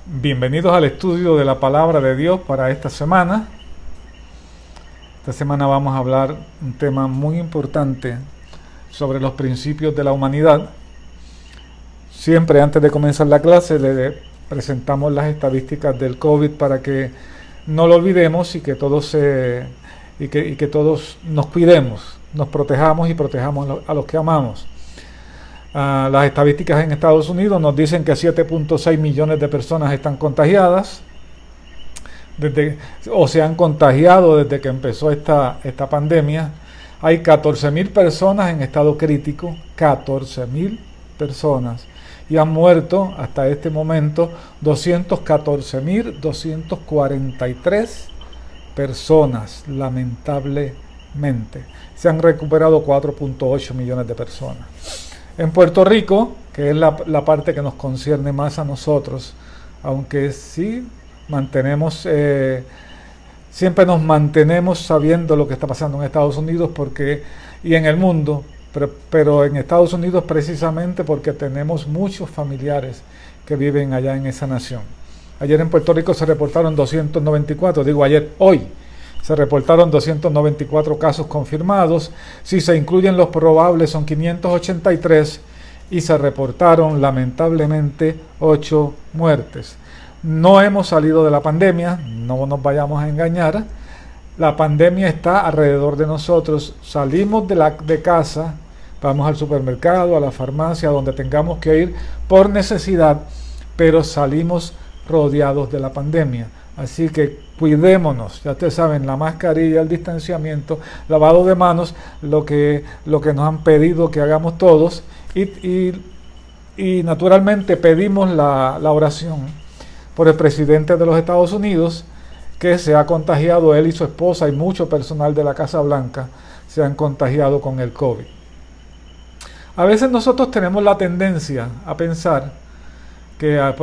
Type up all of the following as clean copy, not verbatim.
Bienvenidos al estudio de la Palabra de Dios para esta semana. Esta semana vamos a hablar un tema muy importante sobre los principios de la humanidad. Siempre antes de comenzar la clase le presentamos las estadísticas del COVID para que no lo olvidemos y que todos nos cuidemos, nos protejamos y protejamos a los que amamos. Las estadísticas en Estados Unidos nos dicen que 7.6 millones de personas están contagiadas o se han contagiado desde que empezó esta pandemia. Hay 14.000 personas en estado crítico, 14.000 personas, y han muerto hasta este momento 214.243 personas, lamentablemente. Se han recuperado 4.8 millones de personas. En Puerto Rico, que es la parte que nos concierne más a nosotros, aunque sí siempre nos mantenemos sabiendo lo que está pasando en Estados Unidos y en el mundo, pero en Estados Unidos precisamente porque tenemos muchos familiares que viven allá en esa nación. Ayer en Puerto Rico se reportaron 294, hoy se reportaron 294 casos confirmados. Si se incluyen los probables son 583 y se reportaron lamentablemente 8 muertes. No hemos salido de la pandemia, no nos vayamos a engañar. La pandemia está alrededor de nosotros. Salimos de casa, vamos al supermercado, a la farmacia, donde tengamos que ir por necesidad, pero salimos rodeados de la pandemia. Así que cuidémonos, ya ustedes saben, la mascarilla, el distanciamiento, lavado de manos, lo que nos han pedido que hagamos todos y naturalmente pedimos la oración por el presidente de los Estados Unidos, que se ha contagiado, él y su esposa y mucho personal de la Casa Blanca se han contagiado con el COVID. A veces nosotros tenemos la tendencia a pensar que a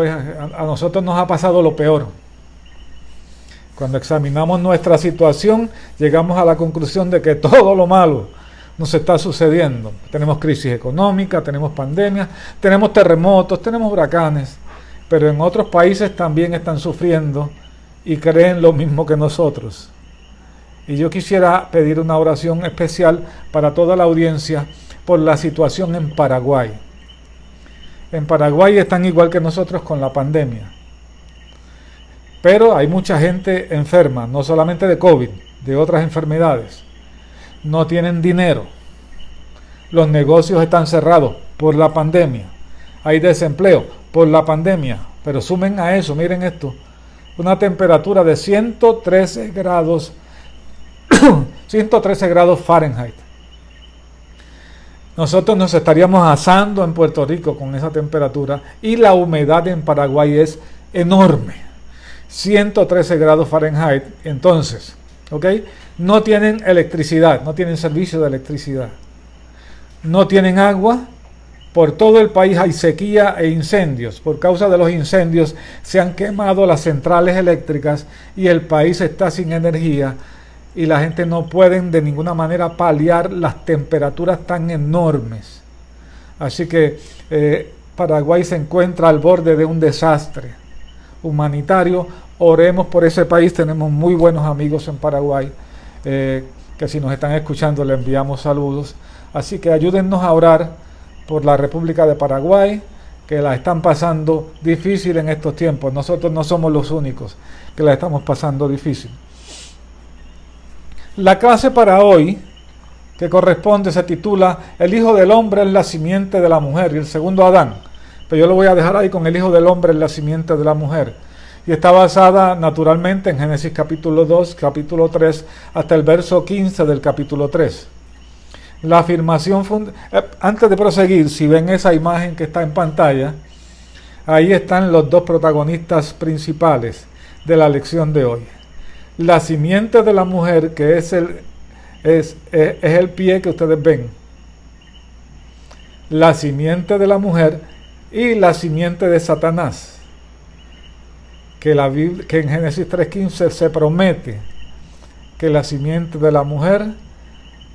nosotros nos ha pasado lo peor. Cuando examinamos nuestra situación, llegamos a la conclusión de que todo lo malo nos está sucediendo. Tenemos crisis económica, tenemos pandemias, tenemos terremotos, tenemos huracanes, pero en otros países también están sufriendo y creen lo mismo que nosotros. Y yo quisiera pedir una oración especial para toda la audiencia por la situación en Paraguay. En Paraguay están igual que nosotros con la pandemia. Pero hay mucha gente enferma, no solamente de COVID, de otras enfermedades. No tienen dinero. Los negocios están cerrados por la pandemia. Hay desempleo por la pandemia. Pero sumen a eso, miren esto, una temperatura de 113 grados, 113 grados Fahrenheit. Nosotros nos estaríamos asando en Puerto Rico con esa temperatura y la humedad en Paraguay es enorme. 113 grados Fahrenheit, entonces, ¿ok? No tienen electricidad, no tienen servicio de electricidad, no tienen agua, por todo el país hay sequía e incendios. Por causa de los incendios se han quemado las centrales eléctricas y el país está sin energía y la gente no puede de ninguna manera paliar las temperaturas tan enormes. Así que Paraguay se encuentra al borde de un desastre humanitario. Oremos por ese país, tenemos muy buenos amigos en Paraguay, que si nos están escuchando le enviamos saludos, así que ayúdennos a orar por la República de Paraguay, que la están pasando difícil en estos tiempos. Nosotros no somos los únicos que la estamos pasando difícil. La clase para hoy, que corresponde, se titula El Hijo del Hombre es la simiente de la mujer y el segundo Adán. Pero yo lo voy a dejar ahí con el Hijo del Hombre es la simiente de la mujer. Y está basada naturalmente en Génesis capítulo 2, capítulo 3, hasta el verso 15 del capítulo 3. La afirmación, antes de proseguir, si ven esa imagen que está en pantalla, ahí están los dos protagonistas principales de la lección de hoy. La simiente de la mujer, que es el pie que ustedes ven. La simiente de la mujer y la simiente de Satanás, que en Génesis 3.15 se promete que la simiente de la mujer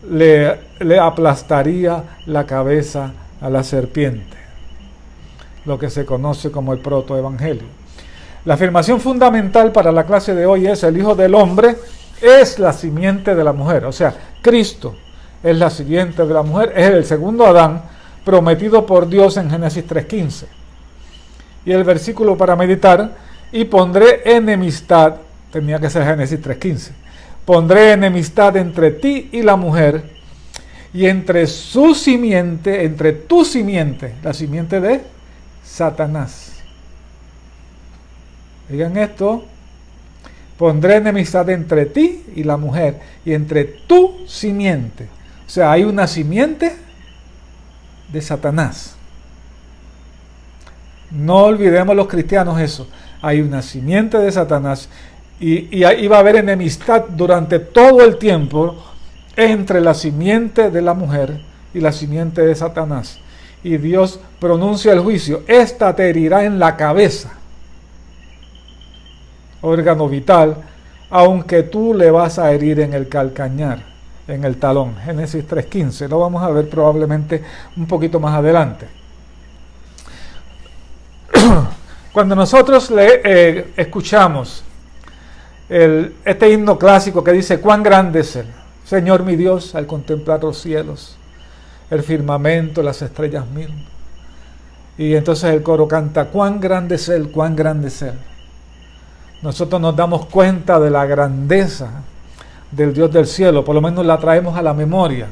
le aplastaría la cabeza a la serpiente. lo que se conoce como el protoevangelio. La afirmación fundamental para la clase de hoy es: el Hijo del Hombre es la simiente de la mujer. O sea, Cristo es la simiente de la mujer, es el segundo Adán prometido por Dios en Génesis 3:15. Y el versículo para meditar: y pondré enemistad, tenía que ser Génesis 3:15, pondré enemistad entre ti y la mujer, y entre su simiente, entre tu simiente, la simiente de Satanás. Digan esto: pondré enemistad entre ti y la mujer, y entre tu simiente. O sea, hay una simiente de Satanás. No olvidemos los cristianos eso. Hay una simiente de Satanás, y ahí va a haber enemistad durante todo el tiempo entre la simiente de la mujer y la simiente de Satanás. Y Dios pronuncia el juicio: esta te herirá en la cabeza, órgano vital, aunque tú le vas a herir en el calcañar, en el talón. Génesis 3:15, lo vamos a ver probablemente un poquito más adelante. Cuando nosotros escuchamos este himno clásico que dice: cuán grande es Él, Señor mi Dios, al contemplar los cielos, el firmamento, las estrellas mil. Y entonces el coro canta: cuán grande es Él, cuán grande es Él. Nosotros nos damos cuenta de la grandeza del Dios del cielo, por lo menos la traemos a la memoria,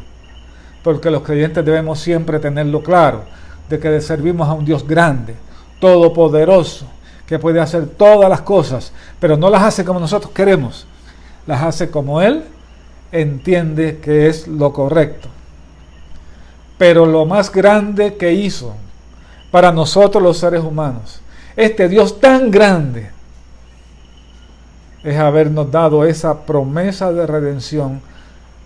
porque los creyentes debemos siempre tenerlo claro, de que servimos a un Dios grande, todopoderoso, que puede hacer todas las cosas, pero no las hace como nosotros queremos, las hace como Él entiende que es lo correcto. Pero lo más grande que hizo para nosotros los seres humanos, este Dios tan grande, es habernos dado esa promesa de redención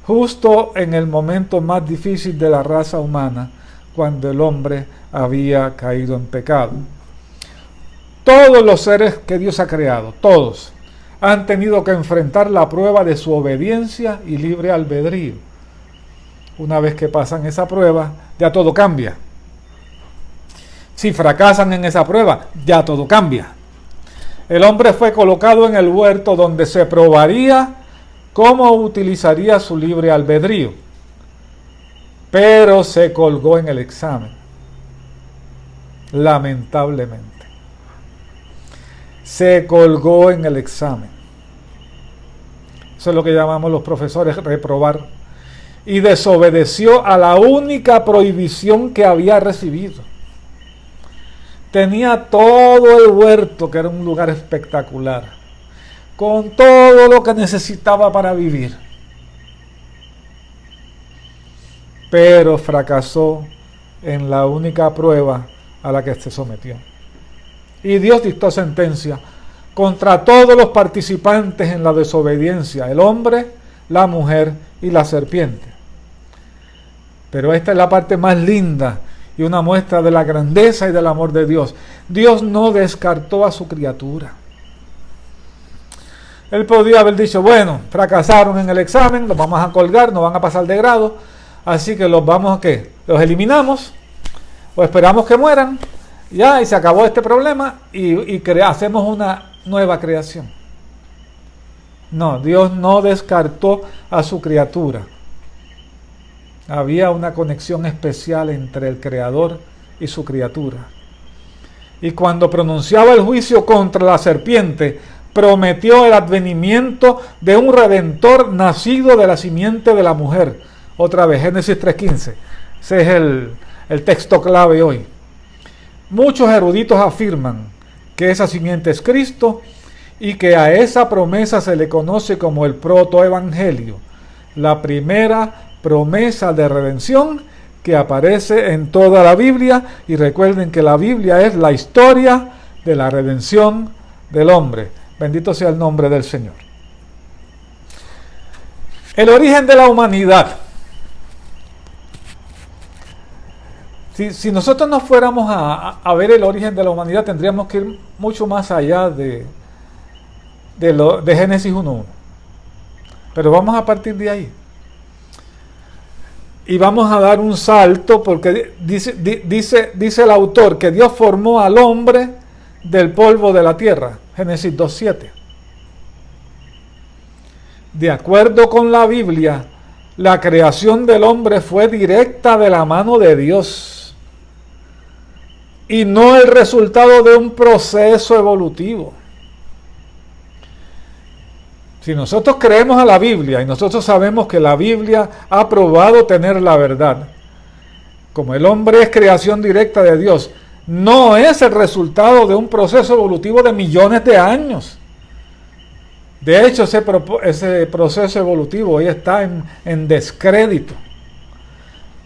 justo en el momento más difícil de la raza humana, cuando el hombre había caído en pecado. Todos los seres que Dios ha creado, todos, han tenido que enfrentar la prueba de su obediencia y libre albedrío. Una vez que pasan esa prueba, ya todo cambia. Si fracasan en esa prueba, ya todo cambia. El hombre fue colocado en el huerto donde se probaría cómo utilizaría su libre albedrío, pero se colgó en el examen, lamentablemente. Se colgó en el examen. Eso es lo que llamamos los profesores reprobar. Y desobedeció a la única prohibición que había recibido. Tenía todo el huerto, que era un lugar espectacular, con todo lo que necesitaba para vivir. Pero fracasó en la única prueba a la que se sometió. Y Dios dictó sentencia contra todos los participantes en la desobediencia: el hombre, la mujer y la serpiente. Pero esta es la parte más linda y una muestra de la grandeza y del amor de Dios. Dios no descartó a su criatura. Él podía haber dicho: bueno, fracasaron en el examen, los vamos a colgar, no van a pasar de grado, así que los vamos a ¿qué? Los eliminamos, o esperamos que mueran, ya, y se acabó este problema, y hacemos una nueva creación. No, Dios no descartó a su criatura. Había una conexión especial entre el Creador y su criatura. Y cuando pronunciaba el juicio contra la serpiente, prometió el advenimiento de un redentor nacido de la simiente de la mujer. Otra vez, Génesis 3:15. Ese es el texto clave hoy. Muchos eruditos afirman que esa simiente es Cristo y que a esa promesa se le conoce como el protoevangelio, la primera promesa de redención que aparece en toda la Biblia. Y recuerden que la Biblia es la historia de la redención del hombre. Bendito sea el nombre del Señor. El origen de la humanidad. Si nosotros nos fuéramos a ver el origen de la humanidad, tendríamos que ir mucho más allá de Génesis 1:1. Pero vamos a partir de ahí. Y vamos a dar un salto, porque dice el autor que Dios formó al hombre del polvo de la tierra. Génesis 2:7. De acuerdo con la Biblia, la creación del hombre fue directa de la mano de Dios y no el resultado de un proceso evolutivo. Si nosotros creemos a la Biblia y nosotros sabemos que la Biblia ha probado tener la verdad, como el hombre es creación directa de Dios, no es el resultado de un proceso evolutivo de millones de años. De hecho, ese proceso evolutivo hoy está en descrédito.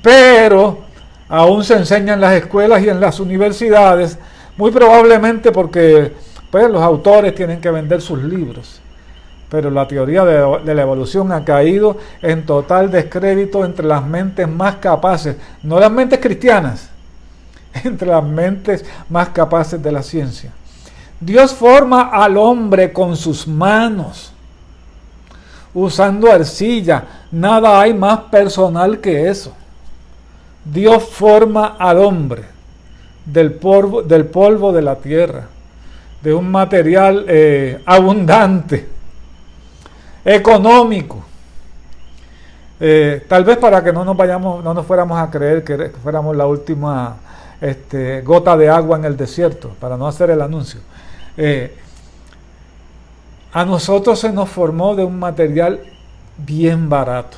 Pero aún se enseña en las escuelas y en las universidades, muy probablemente porque pues, los autores tienen que vender sus libros. Pero la teoría de la evolución ha caído en total descrédito entre las mentes más capaces, no las mentes cristianas, entre las mentes más capaces de la ciencia. Dios forma al hombre con sus manos, usando arcilla. Nada hay más personal que eso. Dios forma al hombre del polvo de la tierra, de un material abundante, económico. Tal vez para que no nos fuéramos a creer que fuéramos la última gota de agua en el desierto, para no hacer el anuncio. A nosotros se nos formó de un material bien barato.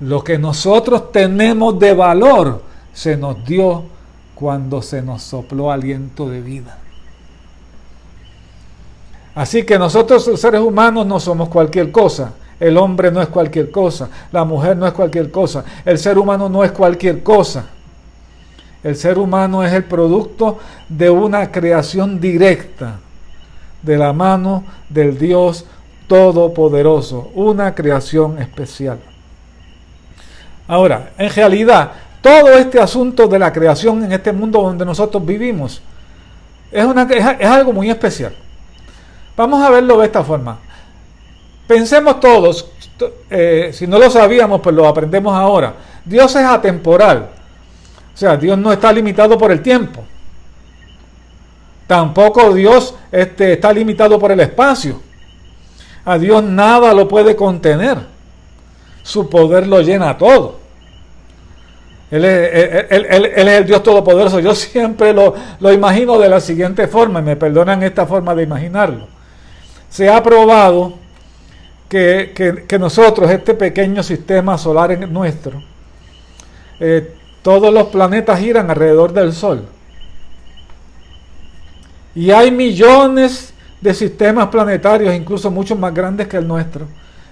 Lo que nosotros tenemos de valor se nos dio cuando se nos sopló aliento de vida. Así que nosotros, los seres humanos, no somos cualquier cosa. El hombre no es cualquier cosa. La mujer no es cualquier cosa. El ser humano no es cualquier cosa. El ser humano es el producto de una creación directa de la mano del Dios Todopoderoso, una creación especial. Ahora, en realidad, todo este asunto de la creación en este mundo donde nosotros vivimos es algo muy especial. Vamos a verlo de esta forma. Pensemos todos, si no lo sabíamos, pues lo aprendemos ahora. Dios es atemporal. O sea, Dios no está limitado por el tiempo. Tampoco Dios está limitado por el espacio. A Dios nada lo puede contener. Su poder lo llena todo. Él es el Dios Todopoderoso. Yo siempre lo imagino de la siguiente forma, y me perdonan esta forma de imaginarlo. Se ha probado que nosotros, este pequeño sistema solar nuestro, todos los planetas giran alrededor del Sol. Y hay millones de sistemas planetarios, incluso muchos más grandes que el nuestro,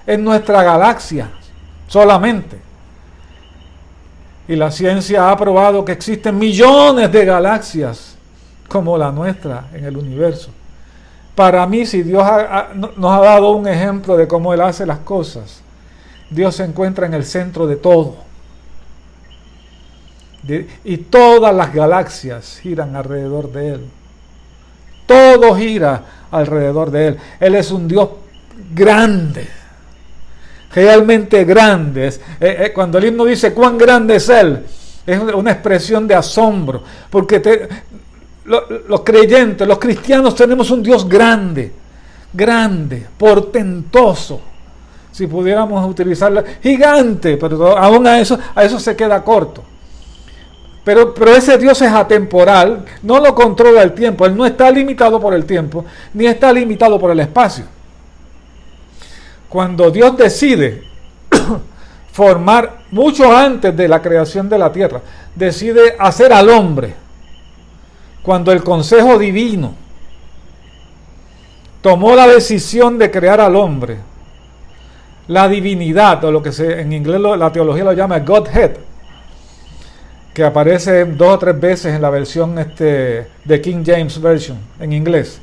en nuestra galaxia solamente. Y la ciencia ha probado que existen millones de galaxias como la nuestra en el universo. Para mí, si Dios nos ha dado un ejemplo de cómo Él hace las cosas, Dios se encuentra en el centro de todo. Y todas las galaxias giran alrededor de Él. Todo gira alrededor de Él. Él es un Dios grande. Realmente grande. Cuando el himno dice cuán grande es Él, es una expresión de asombro. Porque los creyentes, los cristianos, tenemos un Dios grande. Grande, portentoso. Si pudiéramos utilizarla, gigante, pero aún a eso se queda corto. Pero ese Dios es atemporal, no lo controla el tiempo. Él no está limitado por el tiempo, ni está limitado por el espacio. Cuando Dios decide formar, mucho antes de la creación de la tierra, decide hacer al hombre, cuando el consejo divino tomó la decisión de crear al hombre, la divinidad, o lo que en inglés la teología lo llama Godhead, que aparece 2 o 3 veces en la versión de King James Version, en inglés.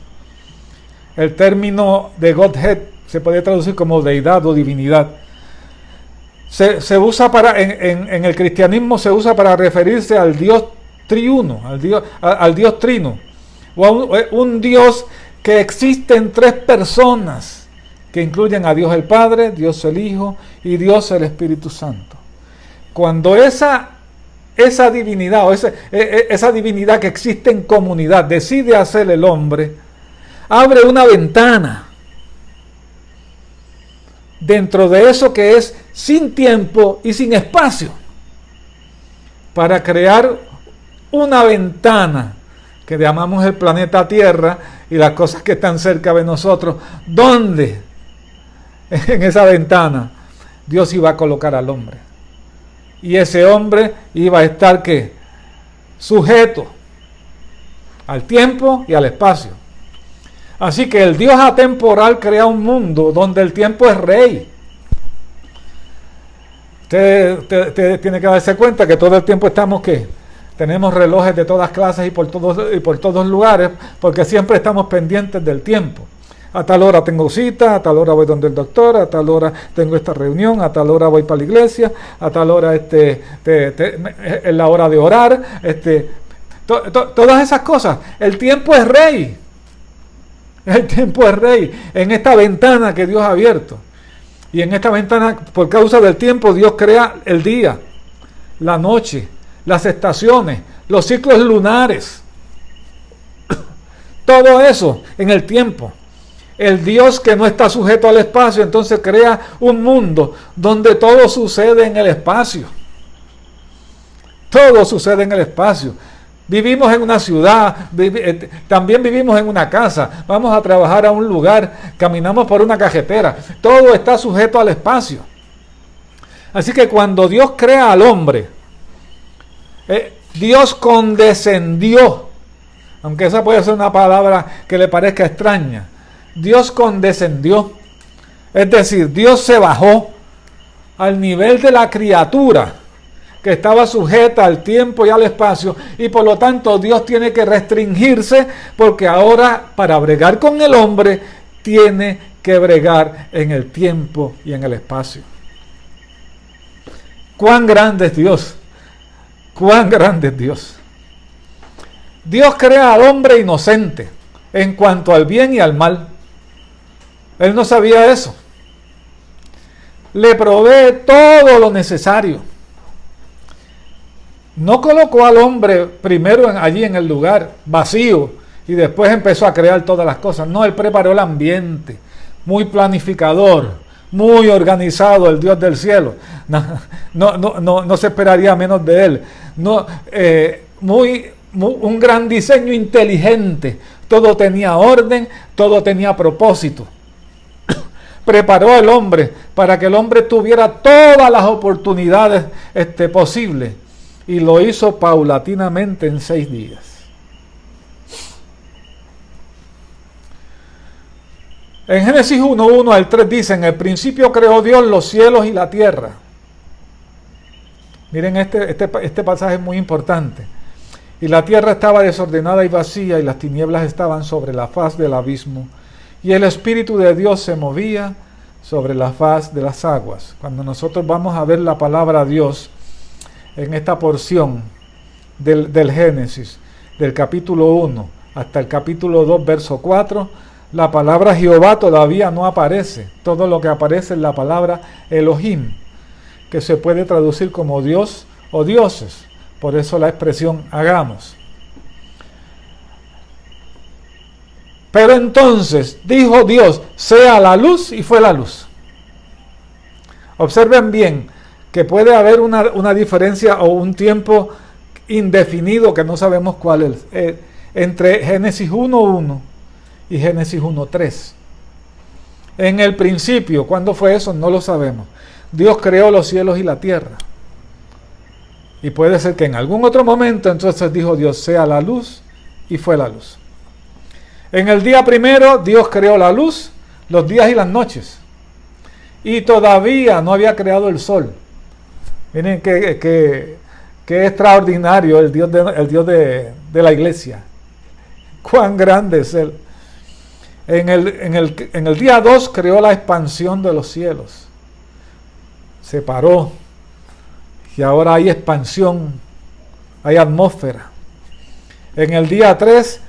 El término de Godhead se puede traducir como deidad o divinidad. Se usa en el cristianismo se usa para referirse al Dios triuno, al Dios trino, o a un Dios que existe en 3 personas, que incluyen a Dios el Padre, Dios el Hijo y Dios el Espíritu Santo. Cuando esa esa divinidad, o esa divinidad que existe en comunidad, decide hacer el hombre, abre una ventana dentro de eso que es sin tiempo y sin espacio, para crear una ventana que llamamos el planeta Tierra y las cosas que están cerca de nosotros, donde en esa ventana Dios iba a colocar al hombre. Y ese hombre iba a estar ¿qué? Sujeto al tiempo y al espacio. Así que el Dios atemporal crea un mundo donde el tiempo es rey. Usted tiene que darse cuenta que todo el tiempo estamos ¿qué? Tenemos relojes de todas clases y por todos lugares, porque siempre estamos pendientes del tiempo. A tal hora tengo cita, a tal hora voy donde el doctor, a tal hora tengo esta reunión, a tal hora voy para la iglesia, a tal hora es la hora de orar, todas esas cosas. El tiempo es rey. El tiempo es rey en esta ventana que Dios ha abierto. Y en esta ventana, por causa del tiempo, Dios crea el día, la noche, las estaciones, los ciclos lunares. Todo eso en el tiempo. El Dios que no está sujeto al espacio, entonces crea un mundo donde todo sucede en el espacio. Todo sucede en el espacio. Vivimos en una ciudad, también vivimos en una casa, vamos a trabajar a un lugar, caminamos por una carretera. Todo está sujeto al espacio. Así que cuando Dios crea al hombre, Dios condescendió, aunque esa puede ser una palabra que le parezca extraña. Dios condescendió, es decir, Dios se bajó al nivel de la criatura que estaba sujeta al tiempo y al espacio, y por lo tanto Dios tiene que restringirse, porque ahora para bregar con el hombre tiene que bregar en el tiempo y en el espacio. ¡Cuán grande es Dios! ¡Cuán grande es Dios! Dios crea al hombre inocente en cuanto al bien y al mal. Él no sabía eso. Le provee todo lo necesario. No colocó al hombre primero allí en el lugar vacío y después empezó a crear todas las cosas. No, Él preparó el ambiente, muy planificador, muy organizado, el Dios del cielo. No se esperaría menos de Él. Un gran diseño inteligente. Todo tenía orden, todo tenía propósito. Preparó al hombre para que el hombre tuviera todas las oportunidades posibles, y lo hizo paulatinamente en 6 días. En Génesis 1:1 al 3 dice: en el principio creó Dios los cielos y la tierra. Miren, este pasaje es muy importante. Y la tierra estaba desordenada y vacía, y las tinieblas estaban sobre la faz del abismo, y el Espíritu de Dios se movía sobre la faz de las aguas. Cuando nosotros vamos a ver la palabra Dios en esta porción del Génesis, del capítulo 1 hasta el capítulo 2, verso 4, la palabra Jehová todavía no aparece. Todo lo que aparece es la palabra Elohim, que se puede traducir como Dios o dioses. Por eso la expresión hagamos. Pero entonces dijo Dios: sea la luz, y fue la luz. Observen bien que puede haber una diferencia o un tiempo indefinido que no sabemos cuál es, entre Génesis 1:1 y Génesis 1:3. En el principio, ¿cuándo fue eso? No lo sabemos. Dios creó los cielos y la tierra. Y puede ser que en algún otro momento entonces dijo Dios: sea la luz, y fue la luz. En el día primero Dios creó la luz, los días y las noches. Y todavía no había creado el sol. Miren qué extraordinario el Dios de la iglesia. Cuán grande es Él. En el día 2 creó la expansión de los cielos. Se paró. Y ahora hay expansión, hay atmósfera. En el día 3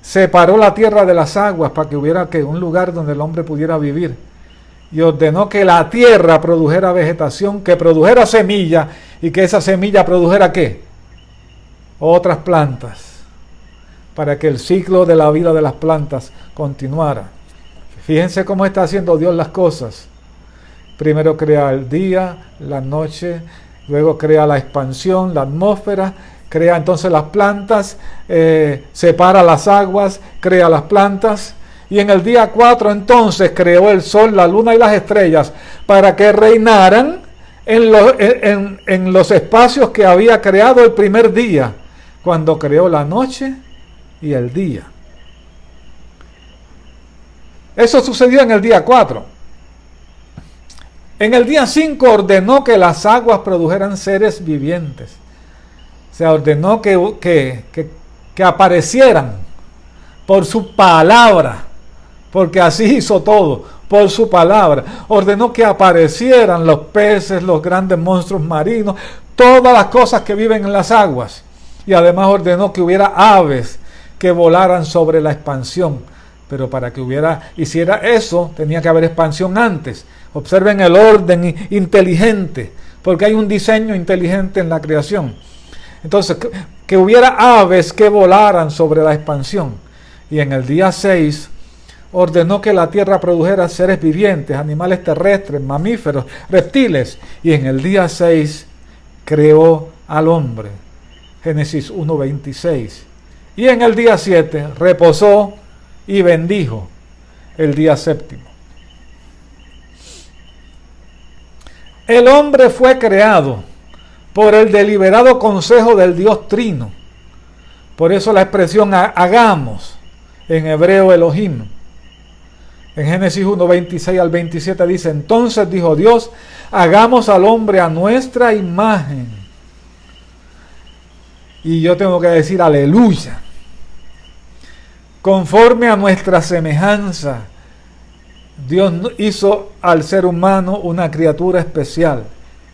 separó la tierra de las aguas para que hubiera un lugar donde el hombre pudiera vivir. Y ordenó que la tierra produjera vegetación, que produjera semilla, y que esa semilla produjera ¿qué? otras plantas, para que el ciclo de la vida de las plantas continuara. Fíjense cómo está haciendo Dios las cosas. Primero crea el día, la noche, luego crea la expansión, la atmósfera, crea entonces las plantas, separa las aguas, crea las plantas. Y en el día 4 entonces creó el sol, la luna y las estrellas para que reinaran en los espacios que había creado el primer día, cuando creó la noche y el día. Eso sucedió en el día 4. En el día 5 ordenó que las aguas produjeran seres vivientes. Se ordenó que aparecieran por su palabra, porque así hizo todo, por su palabra. Ordenó que aparecieran los peces, los grandes monstruos marinos, todas las cosas que viven en las aguas. Y además ordenó que hubiera aves que volaran sobre la expansión. Pero para que hiciera eso, tenía que haber expansión antes. Observen el orden inteligente, porque hay un diseño inteligente en la creación. Entonces, que hubiera aves que volaran sobre la expansión. Y en el día 6 ordenó que la tierra produjera seres vivientes, animales terrestres, mamíferos, reptiles. Y en el día 6 creó al hombre. Génesis 1:26. Y en el día 7 reposó y bendijo el día 7. El hombre fue creado por el deliberado consejo del Dios Trino. Por eso la expresión hagamos, en hebreo Elohim. En Génesis 1:26 al 27 dice: entonces dijo Dios, hagamos al hombre a nuestra imagen. Y yo tengo que decir aleluya. Conforme a nuestra semejanza. Dios hizo al ser humano una criatura especial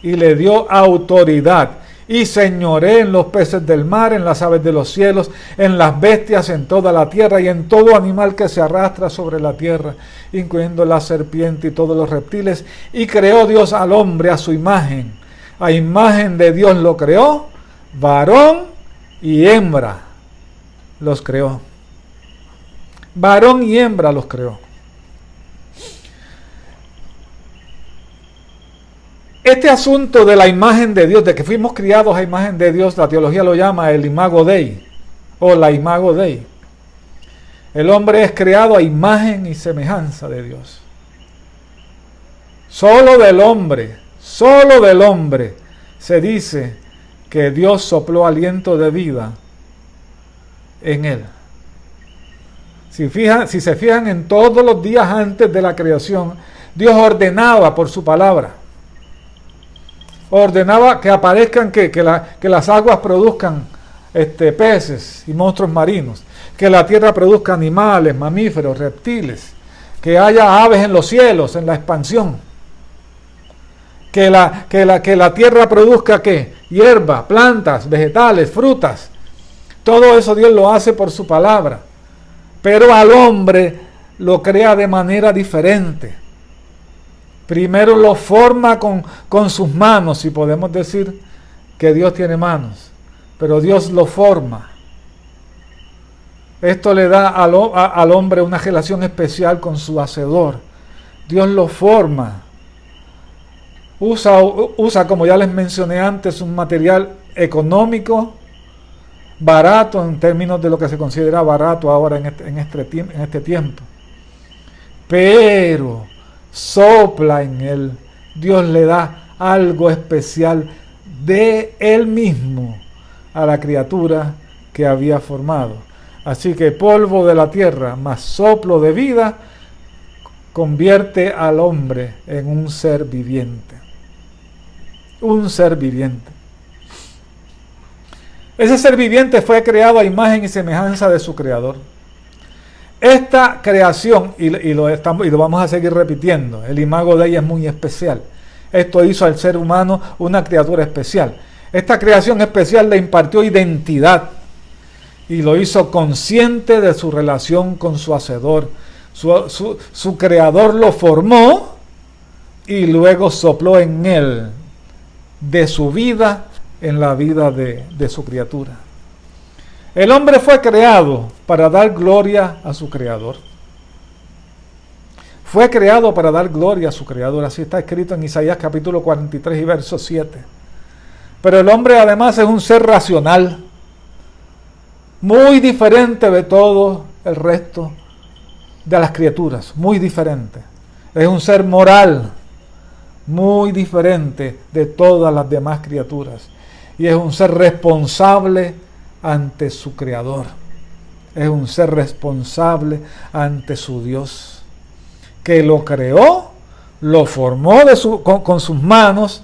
y le dio autoridad y señoré en los peces del mar, en las aves de los cielos, en las bestias, en toda la tierra y en todo animal que se arrastra sobre la tierra, incluyendo la serpiente y todos los reptiles. Y creó Dios al hombre a su imagen. A imagen de Dios lo creó, varón y hembra los creó. Varón y hembra los creó. Este asunto de la imagen de Dios, de que fuimos criados a imagen de Dios, la teología lo llama el imago Dei, o la imago Dei. El hombre es creado a imagen y semejanza de Dios. Solo del hombre se dice que Dios sopló aliento de vida en él. Si se fijan en todos los días antes de la creación, Dios ordenaba por su palabra. Ordenaba que aparezcan, que las aguas produzcan peces y monstruos marinos, que la tierra produzca animales, mamíferos, reptiles, que haya aves en los cielos, en la expansión, que la tierra produzca ¿qué? Hierba, plantas, vegetales, frutas. Todo eso Dios lo hace por su palabra, pero al hombre lo crea de manera diferente. Primero lo forma con sus manos, si podemos decir que Dios tiene manos, pero Dios lo forma. Esto le da al hombre una relación especial con su hacedor. Dios lo forma. Usa, como ya les mencioné antes, un material económico, barato en términos de lo que se considera barato ahora en este tiempo. Pero sopla en él. Dios le da algo especial de él mismo a la criatura que había formado. Así que polvo de la tierra más soplo de vida convierte al hombre en un ser viviente. Un ser viviente. Ese ser viviente fue creado a imagen y semejanza de su creador. Esta creación, y lo vamos a seguir repitiendo, el imago Dei es muy especial. Esto hizo al ser humano una criatura especial. Esta creación especial le impartió identidad y lo hizo consciente de su relación con su hacedor. Su creador lo formó y luego sopló en él de su vida en la vida de su criatura. El hombre fue creado para dar gloria a su creador. Fue creado para dar gloria a su creador. Así está escrito en Isaías capítulo 43 y verso 7. Pero el hombre además es un ser racional, muy diferente de todo el resto de las criaturas, muy diferente. Es un ser moral, muy diferente de todas las demás criaturas. Y es un ser responsable ante su creador. Es un ser responsable ante su Dios, que lo creó, lo formó con sus manos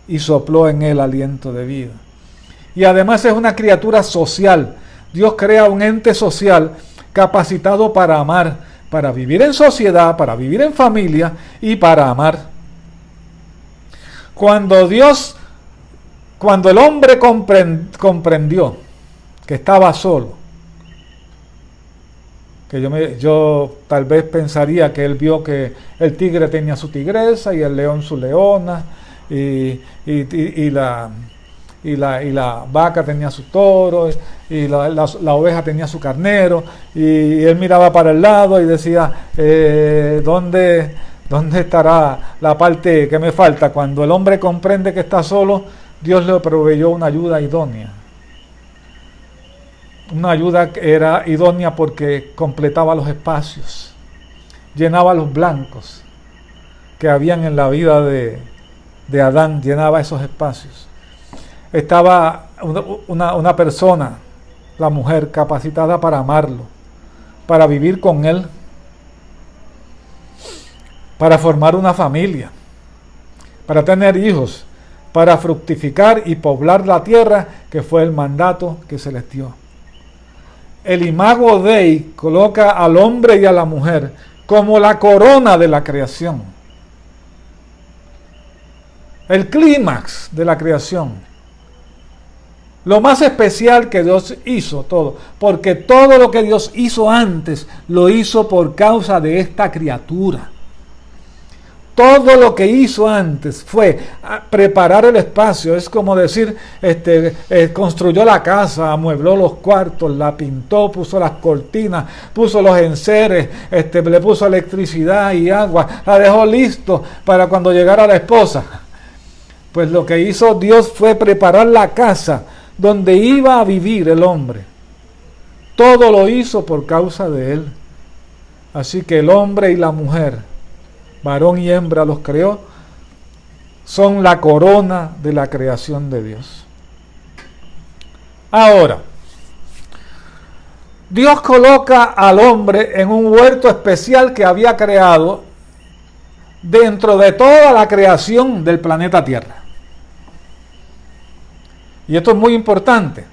y sopló en él aliento de vida. Y además es una criatura social. Dios crea un ente social capacitado para amar, para vivir en sociedad, para vivir en familia y para amar. Cuando el hombre comprendió que estaba solo, que yo tal vez pensaría que él vio que el tigre tenía su tigresa y el león su leona y la vaca tenía su toro y la oveja tenía su carnero, y él miraba para el lado y decía, ¿dónde estará la parte que me falta? Cuando el hombre comprende que está solo, Dios le proveyó una ayuda idónea. Una ayuda que era idónea porque completaba los espacios, llenaba los blancos que habían en la vida de Adán, llenaba esos espacios. Estaba una persona, la mujer, capacitada para amarlo, para vivir con él, para formar una familia, para tener hijos, para fructificar y poblar la tierra, que fue el mandato que se les dio. El Imago Dei coloca al hombre y a la mujer como la corona de la creación, el clímax de la creación, lo más especial que Dios hizo, todo, porque todo lo que Dios hizo antes lo hizo por causa de esta criatura. Todo lo que hizo antes fue preparar el espacio. Es como decir, construyó la casa, amuebló los cuartos, la pintó, puso las cortinas, puso los enseres, le puso electricidad y agua, la dejó listo para cuando llegara la esposa. Pues lo que hizo Dios fue preparar la casa donde iba a vivir el hombre. Todo lo hizo por causa de él. Así que el hombre y la mujer, varón y hembra los creó, son la corona de la creación de Dios. Ahora, Dios coloca al hombre en un huerto especial que había creado dentro de toda la creación del planeta Tierra. Y esto es muy importante.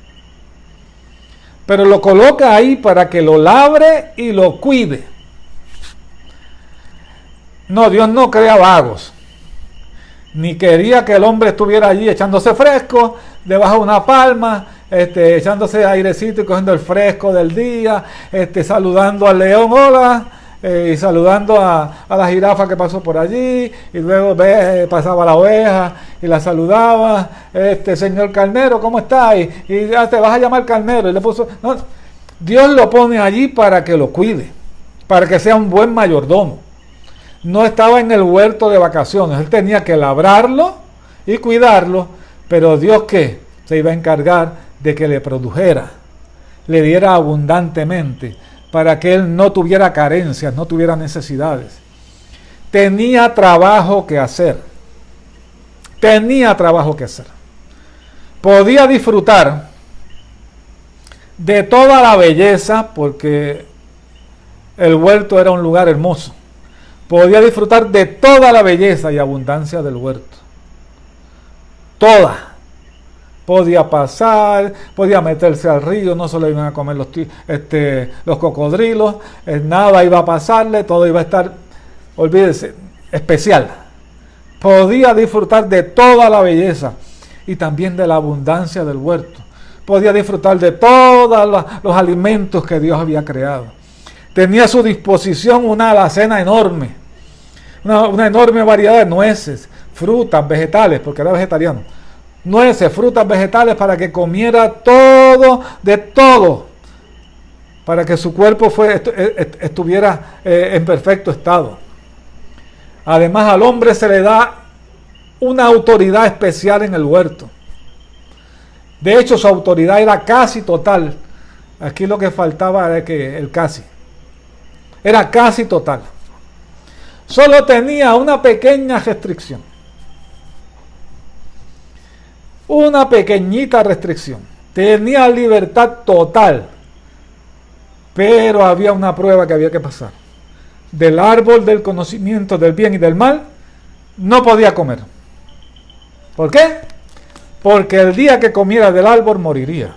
Pero lo coloca ahí para que lo labre y lo cuide. No, Dios no crea vagos, ni quería que el hombre estuviera allí echándose fresco, debajo de una palma, echándose airecito y cogiendo el fresco del día, saludando al león, hola, y saludando a la jirafa que pasó por allí, y luego pasaba la oveja y la saludaba, señor carnero, ¿cómo está? Y ya te vas a llamar carnero, y le puso, no, Dios lo pone allí para que lo cuide, para que sea un buen mayordomo. No estaba en el huerto de vacaciones, él tenía que labrarlo y cuidarlo, pero Dios, ¿qué? Se iba a encargar de que le produjera, le diera abundantemente, para que él no tuviera carencias, no tuviera necesidades. Tenía trabajo que hacer. Podía disfrutar de toda la belleza, porque el huerto era un lugar hermoso. Podía disfrutar de toda la belleza y abundancia del huerto. Toda. Podía pasar, podía meterse al río, no se lo iban a comer los cocodrilos, nada iba a pasarle, todo iba a estar, olvídese, especial. Podía disfrutar de toda la belleza y también de la abundancia del huerto. Podía disfrutar de todos los alimentos que Dios había creado. Tenía a su disposición una alacena enorme, una enorme variedad de nueces, frutas, vegetales, porque era vegetariano. nueces, frutas, vegetales, para que comiera todo, de todo, para que su cuerpo estuviera en perfecto estado. Además, al hombre se le da una autoridad especial en el huerto. De hecho, su autoridad era casi total. Aquí lo que faltaba era que el casi. Era casi total. Solo tenía una pequeña restricción. Una pequeñita restricción. Tenía libertad total. Pero había una prueba que había que pasar. Del árbol del conocimiento del bien y del mal, no podía comer. ¿Por qué? Porque el día que comiera del árbol moriría.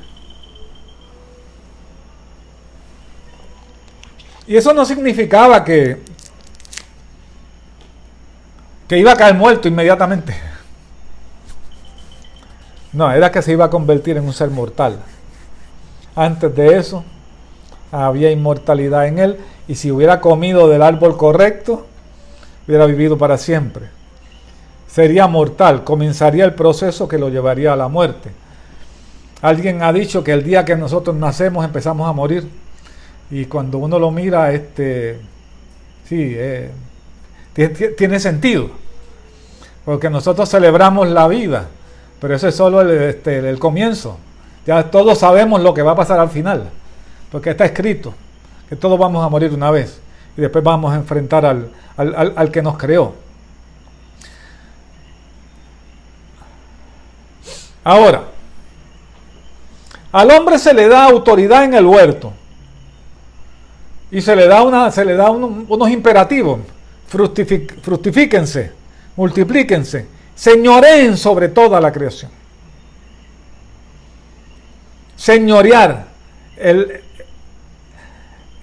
Y eso no significaba que iba a caer muerto inmediatamente. No, era que se iba a convertir en un ser mortal. Antes de eso, había inmortalidad en él, y si hubiera comido del árbol correcto, hubiera vivido para siempre. Sería mortal, comenzaría el proceso que lo llevaría a la muerte. Alguien ha dicho que el día que nosotros nacemos empezamos a morir, y cuando uno lo mira, tiene sentido, porque nosotros celebramos la vida, pero eso es solo el comienzo. Ya todos sabemos lo que va a pasar al final, porque está escrito que todos vamos a morir una vez y después vamos a enfrentar al que nos creó. Ahora, al hombre se le da autoridad en el huerto y se le da unos imperativos: fructifíquense, multiplíquense, señoreen sobre toda la creación. Señorear.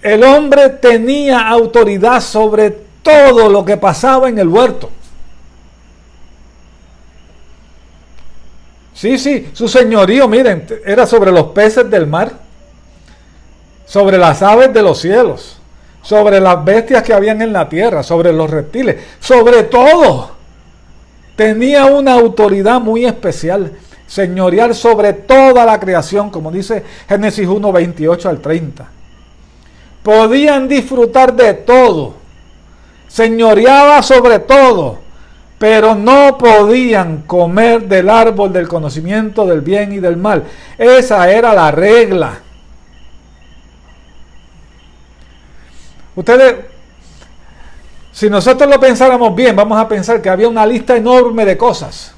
El hombre tenía autoridad sobre todo lo que pasaba en el huerto. Sí, su señorío, miren, era sobre los peces del mar, sobre las aves de los cielos, sobre las bestias que habían en la tierra, sobre los reptiles, sobre todo. Tenía una autoridad muy especial, señorear sobre toda la creación, como dice Génesis 1, 28 al 30. Podían disfrutar de todo, señoreaba sobre todo, pero no podían comer del árbol del conocimiento del bien y del mal. Esa era la regla. Ustedes, si nosotros lo pensáramos bien, vamos a pensar que había una lista enorme de cosas.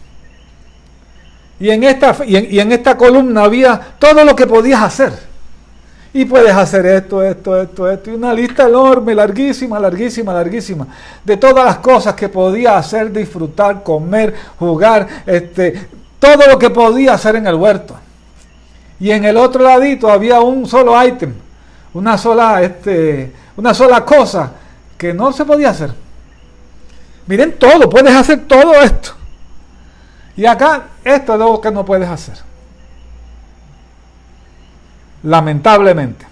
Y en esta columna había todo lo que podías hacer. Y puedes hacer esto, y una lista enorme, larguísima, de todas las cosas que podía hacer, disfrutar, comer, jugar, todo lo que podía hacer en el huerto. Y en el otro ladito había un solo ítem, una sola cosa que no se podía hacer. Miren todo, puedes hacer todo esto. Y acá, esto es lo que no puedes hacer. Lamentablemente,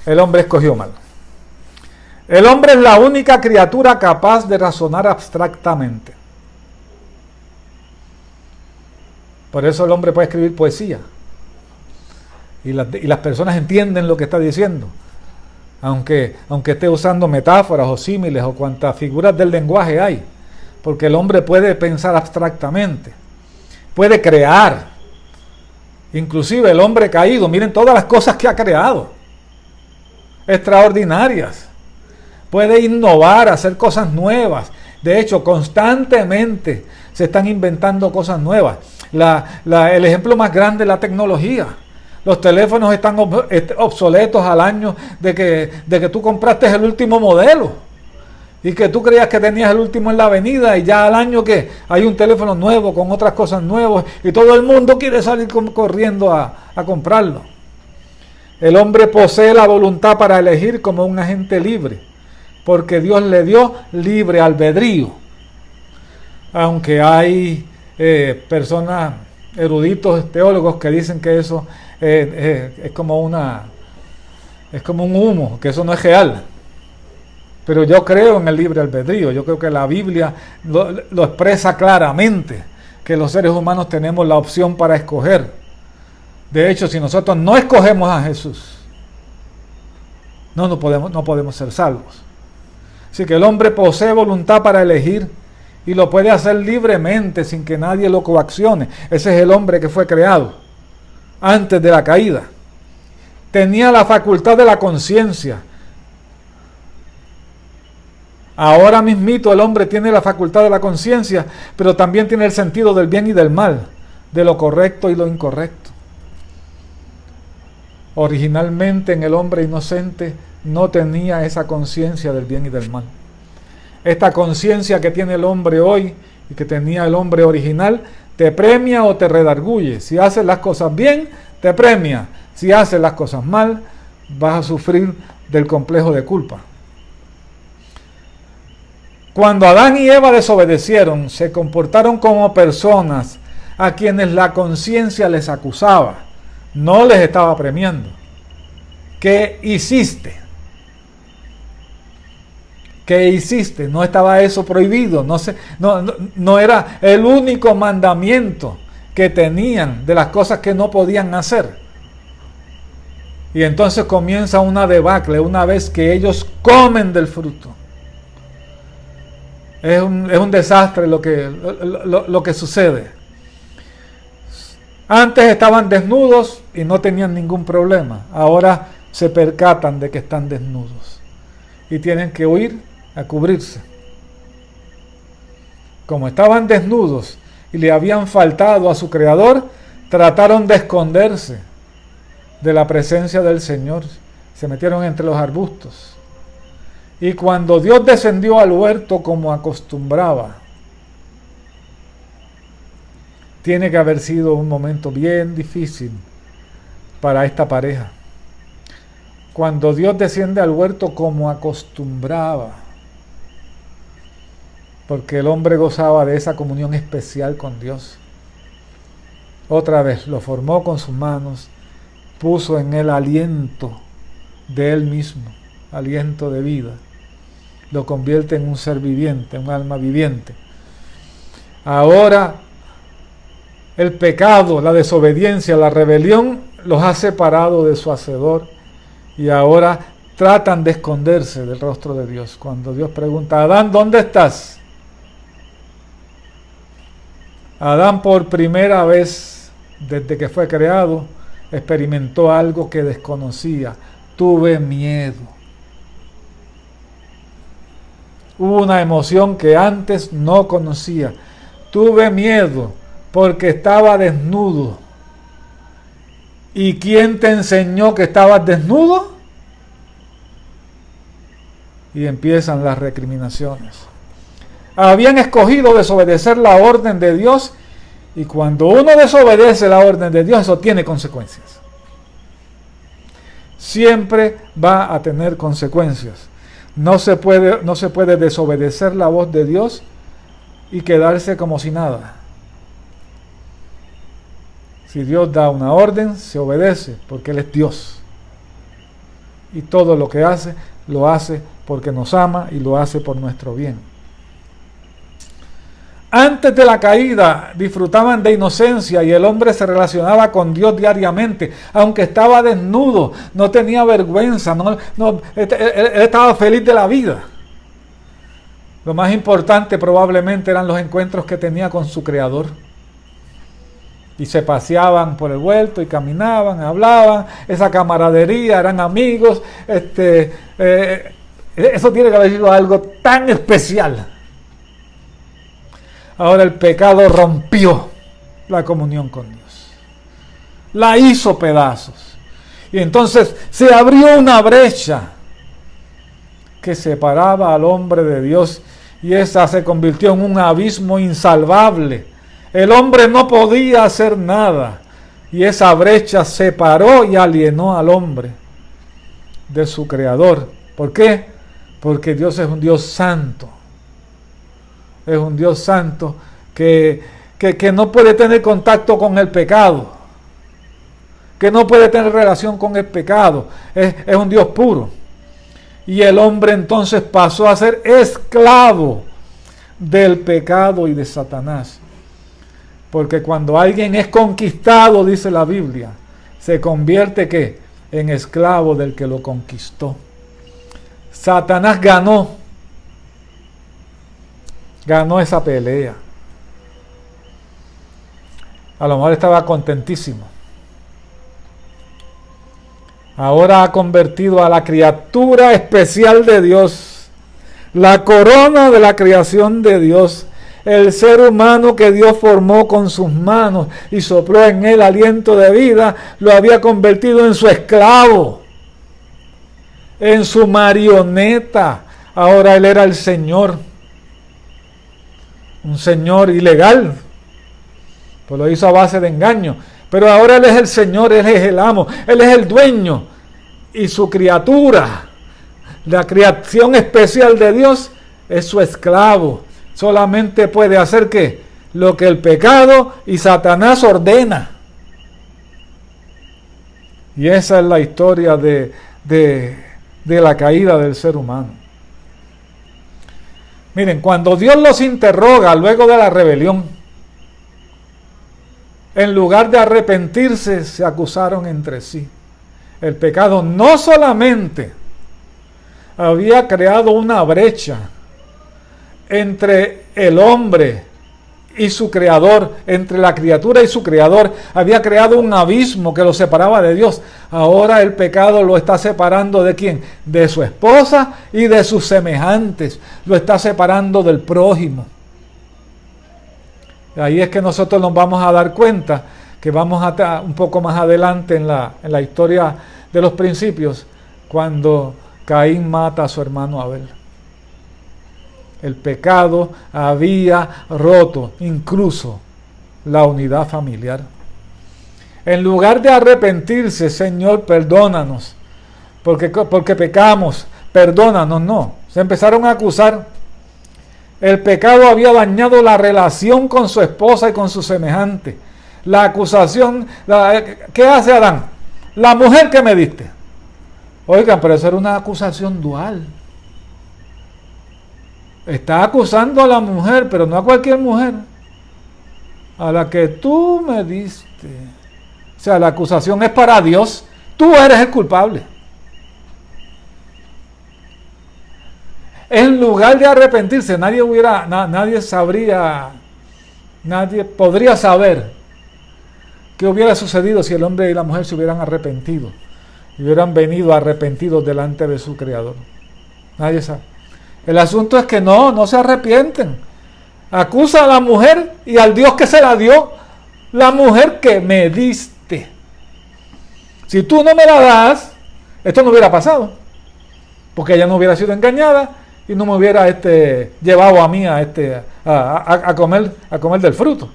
el hombre escogió mal. El hombre es la única criatura capaz de razonar abstractamente. Por eso el hombre puede escribir poesía. Y las personas entienden lo que está diciendo. Aunque esté usando metáforas o símiles o cuantas figuras del lenguaje hay. Porque el hombre puede pensar abstractamente. Puede crear. Inclusive el hombre caído, miren todas las cosas que ha creado, extraordinarias. Puede innovar, hacer cosas nuevas. De hecho, constantemente se están inventando cosas nuevas. El ejemplo más grande es la tecnología. Los teléfonos están obsoletos al año de que tú compraste el último modelo. Y que tú creías que tenías el último en la avenida, y ya al año que hay un teléfono nuevo con otras cosas nuevas y todo el mundo quiere salir corriendo a comprarlo. El hombre posee la voluntad para elegir como un agente libre, porque Dios le dio libre albedrío. Aunque hay personas, eruditos, teólogos que dicen que eso es como un humo, que eso no es real. Pero yo creo en el libre albedrío. Yo creo que la Biblia lo expresa claramente, que los seres humanos tenemos la opción para escoger. De hecho, si nosotros no escogemos a Jesús, no podemos ser salvos. Así que el hombre posee voluntad para elegir y lo puede hacer libremente sin que nadie lo coaccione. Ese es el hombre que fue creado antes de la caída. Tenía la facultad de la conciencia. Ahora mismito el hombre tiene la facultad de la conciencia, pero también tiene el sentido del bien y del mal, de lo correcto y lo incorrecto. Originalmente en el hombre inocente no tenía esa conciencia del bien y del mal. Esta conciencia que tiene el hombre hoy y que tenía el hombre original, te premia o te redarguye. Si haces las cosas bien, te premia. Si haces las cosas mal, vas a sufrir del complejo de culpa. Cuando Adán y Eva desobedecieron, se comportaron como personas a quienes la conciencia les acusaba, no les estaba premiando. ¿Qué hiciste? ¿Qué hiciste? No estaba eso prohibido, no era el único mandamiento que tenían de las cosas que no podían hacer. Y entonces comienza una debacle una vez que ellos comen del fruto. Es un desastre lo que sucede. Antes estaban desnudos y no tenían ningún problema. Ahora se percatan de que están desnudos y tienen que huir a cubrirse. Como estaban desnudos y le habían faltado a su Creador, trataron de esconderse de la presencia del Señor. Se metieron entre los arbustos. Y cuando Dios descendió al huerto como acostumbraba, tiene que haber sido un momento bien difícil para esta pareja. Cuando Dios desciende al huerto como acostumbraba, porque el hombre gozaba de esa comunión especial con Dios. Otra vez lo formó con sus manos, puso en él aliento de él mismo, aliento de vida. Lo convierte en un ser viviente, un alma viviente. Ahora el pecado, la desobediencia, la rebelión los ha separado de su Hacedor y ahora tratan de esconderse del rostro de Dios. Cuando Dios pregunta: Adán, ¿dónde estás? Adán, por primera vez desde que fue creado, experimentó algo que desconocía. Tuve miedo. Hubo una emoción que antes no conocía. Tuve miedo porque estaba desnudo. ¿Y quién te enseñó que estabas desnudo? Y empiezan las recriminaciones. Habían escogido desobedecer la orden de Dios, y cuando uno desobedece la orden de Dios, eso tiene consecuencias. Siempre va a tener consecuencias. No se puede desobedecer la voz de Dios y quedarse como si nada. Si Dios da una orden, se obedece, porque Él es Dios. Y todo lo que hace, lo hace porque nos ama y lo hace por nuestro bien. Antes de la caída disfrutaban de inocencia y el hombre se relacionaba con Dios diariamente, aunque estaba desnudo, no tenía vergüenza, él estaba feliz de la vida. Lo más importante probablemente eran los encuentros que tenía con su Creador. Y se paseaban por el huerto y caminaban, hablaban, esa camaradería, eran amigos. Eso tiene que haber sido algo tan especial. Ahora el pecado rompió la comunión con Dios. La hizo pedazos. Y entonces se abrió una brecha que separaba al hombre de Dios, y esa se convirtió en un abismo insalvable. El hombre no podía hacer nada, y esa brecha separó y alienó al hombre de su Creador. ¿Por qué? Porque Dios es un Dios santo. Es un Dios santo que no puede tener contacto con el pecado, que no puede tener relación con el pecado. Es un Dios puro. Y el hombre entonces pasó a ser esclavo del pecado y de Satanás. Porque cuando alguien es conquistado, dice la Biblia, se convierte ¿qué? En esclavo del que lo conquistó. Satanás ganó esa pelea. A lo mejor estaba contentísimo. Ahora ha convertido a la criatura especial de Dios, la corona de la creación de Dios, el ser humano que Dios formó con sus manos y sopló en él aliento de vida, lo había convertido en su esclavo, en su marioneta. Ahora él era el Señor, un Señor ilegal, pues lo hizo a base de engaño. Pero ahora Él es el Señor, Él es el amo, Él es el dueño. Y su criatura, la creación especial de Dios, es su esclavo. Solamente puede hacer ¿qué? Lo que el pecado y Satanás ordena. Y esa es la historia de la caída del ser humano. Miren, cuando Dios los interroga luego de la rebelión, en lugar de arrepentirse, se acusaron entre sí. El pecado no solamente había creado una brecha entre el hombre y su creador, entre la criatura y su creador, había creado un abismo que lo separaba de Dios. Ahora el pecado lo está separando ¿de quién? De su esposa y de sus semejantes. Lo está separando del prójimo. Ahí es que nosotros nos vamos a dar cuenta que vamos a un poco más adelante en la historia de los principios, cuando Caín mata a su hermano Abel. El pecado había roto incluso la unidad familiar. En lugar de arrepentirse, Señor, perdónanos, porque pecamos, perdónanos, no. Se empezaron a acusar. El pecado había dañado la relación con su esposa y con su semejante. La acusación, ¿qué hace Adán? La mujer que me diste. Oigan, pero eso era una acusación dual. Está acusando a la mujer, pero no a cualquier mujer. A la que tú me diste. O sea, la acusación es para Dios. Tú eres el culpable. En lugar de arrepentirse, nadie podría saber qué hubiera sucedido si el hombre y la mujer se hubieran arrepentido y hubieran venido arrepentidos delante de su Creador. Nadie sabe. El asunto es que no se arrepienten. Acusa a la mujer y al Dios que se la dio, la mujer que me diste. Si tú no me la das, esto no hubiera pasado, porque ella no hubiera sido engañada y no me hubiera llevado a mí a comer del fruto.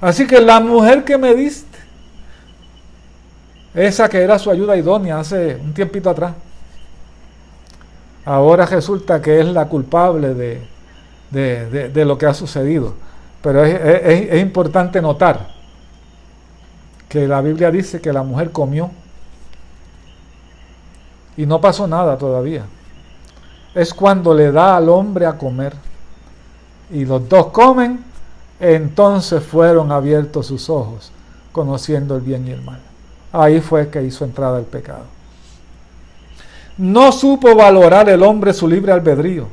Así que la mujer que me diste, esa que era su ayuda idónea hace un tiempito atrás, ahora resulta que es la culpable de lo que ha sucedido. Pero es importante notar que la Biblia dice que la mujer comió y no pasó nada todavía. Es cuando le da al hombre a comer y los dos comen, entonces fueron abiertos sus ojos, conociendo el bien y el mal. Ahí fue que hizo entrada el pecado. No supo valorar el hombre su libre albedrío,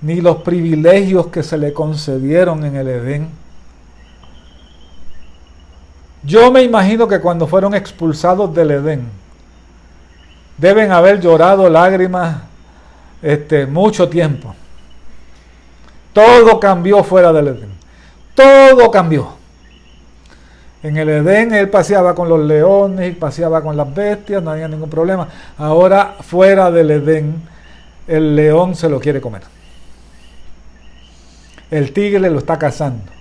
ni los privilegios que se le concedieron en el Edén. Yo me imagino que cuando fueron expulsados del Edén, deben haber llorado lágrimas mucho tiempo. Todo cambió fuera del Edén. Todo cambió. En el Edén él paseaba con los leones y paseaba con las bestias, no había ningún problema. Ahora fuera del Edén, el león se lo quiere comer. El tigre lo está cazando.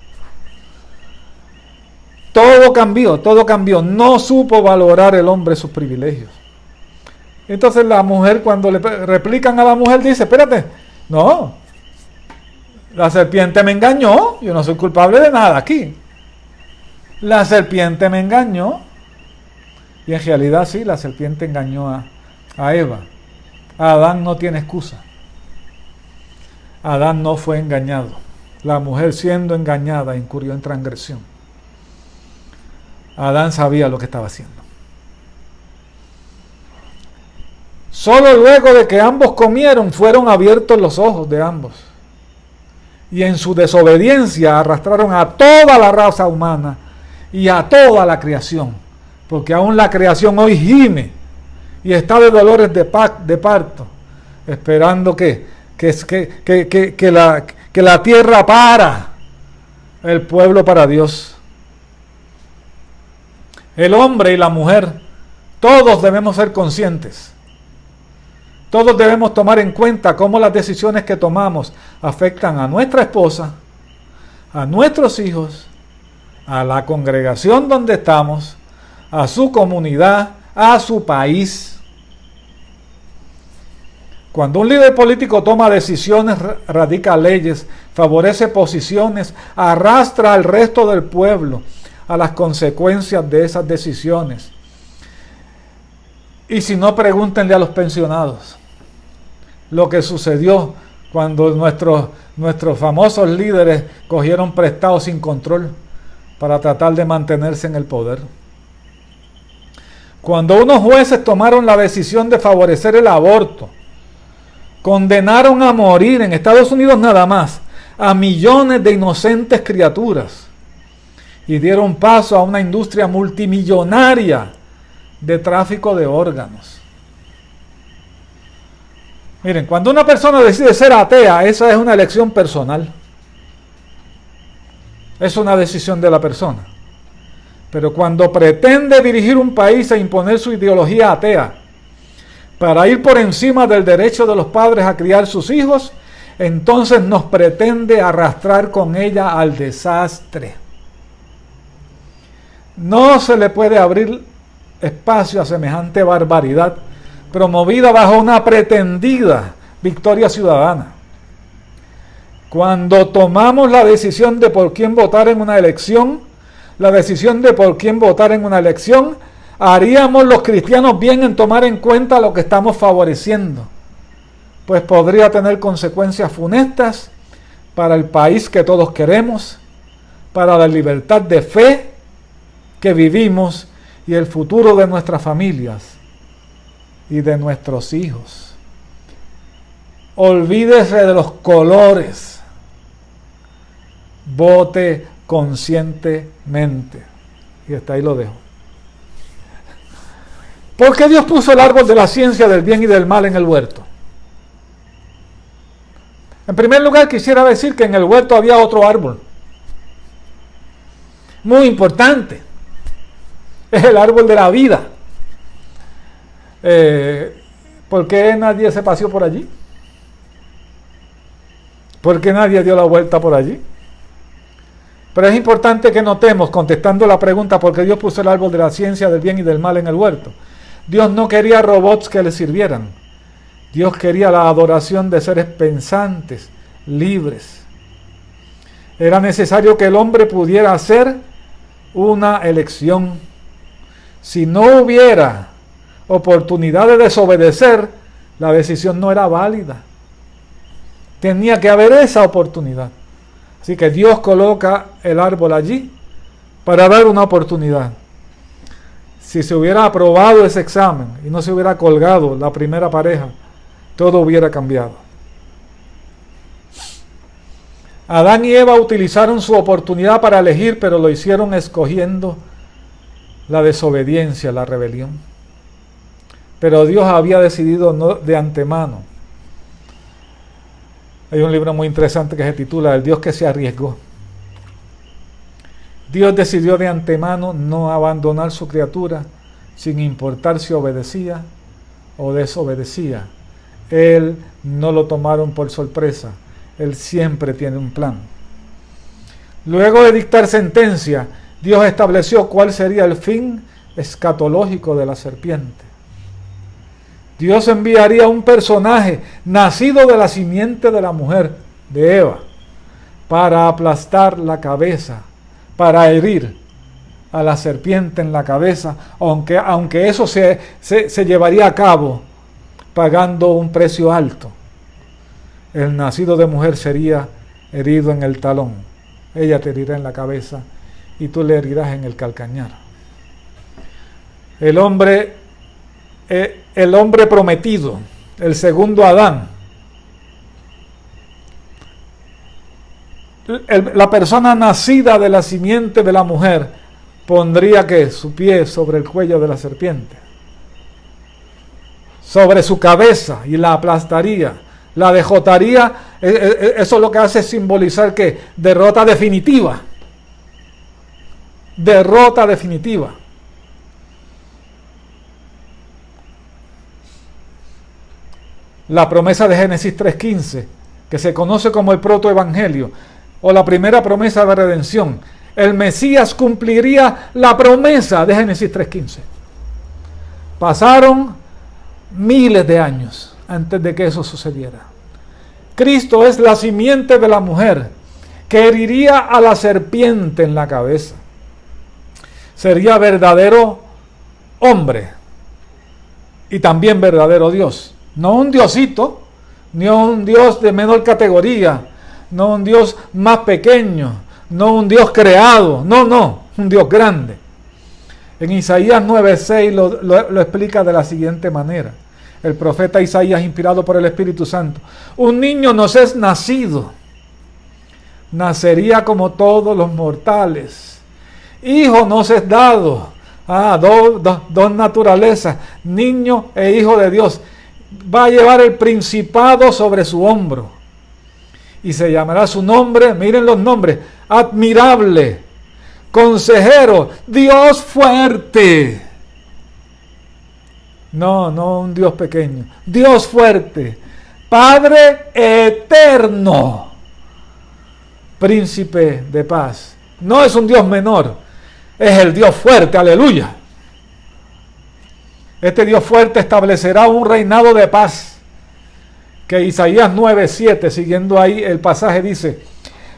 Todo cambió. No supo valorar el hombre sus privilegios. Entonces la mujer, cuando le replican a la mujer, dice, espérate, no, la serpiente me engañó, yo no soy culpable de nada aquí. La serpiente me engañó. Y en realidad sí, la serpiente engañó a Eva. Adán no tiene excusa. Adán no fue engañado. La mujer, siendo engañada, incurrió en transgresión. Adán sabía lo que estaba haciendo. Solo luego de que ambos comieron fueron abiertos los ojos de ambos. Y en su desobediencia arrastraron a toda la raza humana y a toda la creación. Porque aún la creación hoy gime y está de dolores de parto, esperando que la tierra para el pueblo para Dios. El hombre y la mujer, todos debemos ser conscientes. Todos debemos tomar en cuenta cómo las decisiones que tomamos afectan a nuestra esposa, a nuestros hijos, a la congregación donde estamos, a su comunidad, a su país. Cuando un líder político toma decisiones, radica leyes, favorece posiciones, arrastra al resto del pueblo a las consecuencias de esas decisiones. Y si no, pregúntenle a los pensionados lo que sucedió cuando nuestros famosos líderes cogieron prestado sin control para tratar de mantenerse en el poder. Cuando unos jueces tomaron la decisión de favorecer el aborto, condenaron a morir en Estados Unidos nada más a millones de inocentes criaturas y dieron paso a una industria multimillonaria de tráfico de órganos. Miren, cuando una persona decide ser atea, esa es una elección personal. Es una decisión de la persona. Pero cuando pretende dirigir un país e imponer su ideología atea para ir por encima del derecho de los padres a criar sus hijos, entonces nos pretende arrastrar con ella al desastre. No se le puede abrir espacio a semejante barbaridad promovida bajo una pretendida victoria ciudadana. Cuando tomamos la decisión de por quién votar en una elección, haríamos los cristianos bien en tomar en cuenta lo que estamos favoreciendo, pues podría tener consecuencias funestas para el país que todos queremos, para la libertad de fe que vivimos y el futuro de nuestras familias y de nuestros hijos. Olvídese de los colores. Vote conscientemente. Y hasta ahí lo dejo. ¿Por qué Dios puso el árbol de la ciencia del bien y del mal en el huerto? En primer lugar, quisiera decir que en el huerto había otro árbol muy importante. Es el árbol de la vida. ¿Por qué nadie se paseó por allí? ¿Por qué nadie dio la vuelta por allí? Pero es importante que notemos, contestando la pregunta ¿por qué Dios puso el árbol de la ciencia del bien y del mal en el huerto? Dios no quería robots que le sirvieran. Dios quería la adoración de seres pensantes, libres. Era necesario que el hombre pudiera hacer una elección. Si no hubiera oportunidad de desobedecer, la decisión no era válida. Tenía que haber esa oportunidad. Así que Dios coloca el árbol allí para dar una oportunidad. Si se hubiera aprobado ese examen y no se hubiera colgado la primera pareja, todo hubiera cambiado. Adán y Eva utilizaron su oportunidad para elegir, pero lo hicieron escogiendo la desobediencia, la rebelión. Pero Dios había decidido no de antemano. Hay un libro muy interesante que se titula El Dios que se arriesgó. Dios decidió de antemano no abandonar su criatura sin importar si obedecía o desobedecía. Él no lo tomaron por sorpresa. Él siempre tiene un plan. Luego de dictar sentencia, Dios estableció cuál sería el fin escatológico de la serpiente. Dios enviaría un personaje nacido de la simiente de la mujer, de Eva, para aplastar la cabeza, para herir a la serpiente en la cabeza, aunque eso se llevaría a cabo pagando un precio alto. El nacido de mujer sería herido en el talón, ella te herirá en la cabeza y tú le herirás en el calcañar. El hombre prometido, el segundo Adán, la persona nacida de la simiente de la mujer, pondría que su pie sobre el cuello de la serpiente, sobre su cabeza, y la aplastaría, la dejotaría. Eso lo que hace es simbolizar que derrota definitiva. Derrota definitiva. La promesa de Génesis 3:15, que se conoce como el protoevangelio, o la primera promesa de redención. El Mesías cumpliría la promesa de Génesis 3:15. Pasaron miles de años antes de que eso sucediera. Cristo es la simiente de la mujer que heriría a la serpiente en la cabeza. Sería verdadero hombre y también verdadero Dios. No un diosito, ni un Dios de menor categoría, no un Dios más pequeño, no un Dios creado, no, un Dios grande. En Isaías 9:6 lo explica de la siguiente manera. El profeta Isaías, inspirado por el Espíritu Santo: un niño nos es nacido, nacería como todos los mortales. Hijo nos es dado. Dos naturalezas, niño e hijo de Dios. Va a llevar el principado sobre su hombro. Y se llamará su nombre, miren los nombres: admirable, consejero, Dios fuerte. No un Dios pequeño, Dios fuerte, Padre eterno, príncipe de paz. No es un Dios menor, es el Dios fuerte, aleluya. Este Dios fuerte establecerá un reinado de paz, que Isaías 9:7, siguiendo ahí el pasaje, dice: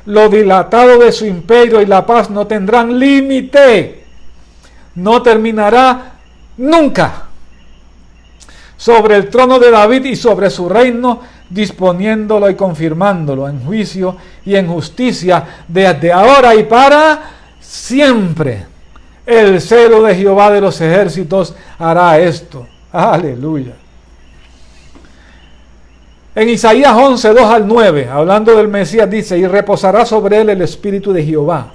lo dilatado de su imperio y la paz no tendrán límite, no terminará nunca, sobre el trono de David y sobre su reino, disponiéndolo y confirmándolo en juicio y en justicia desde ahora y para siempre. El celo de Jehová de los ejércitos hará esto. Aleluya. En Isaías 11:2-9, hablando del Mesías, dice: y reposará sobre él el espíritu de Jehová.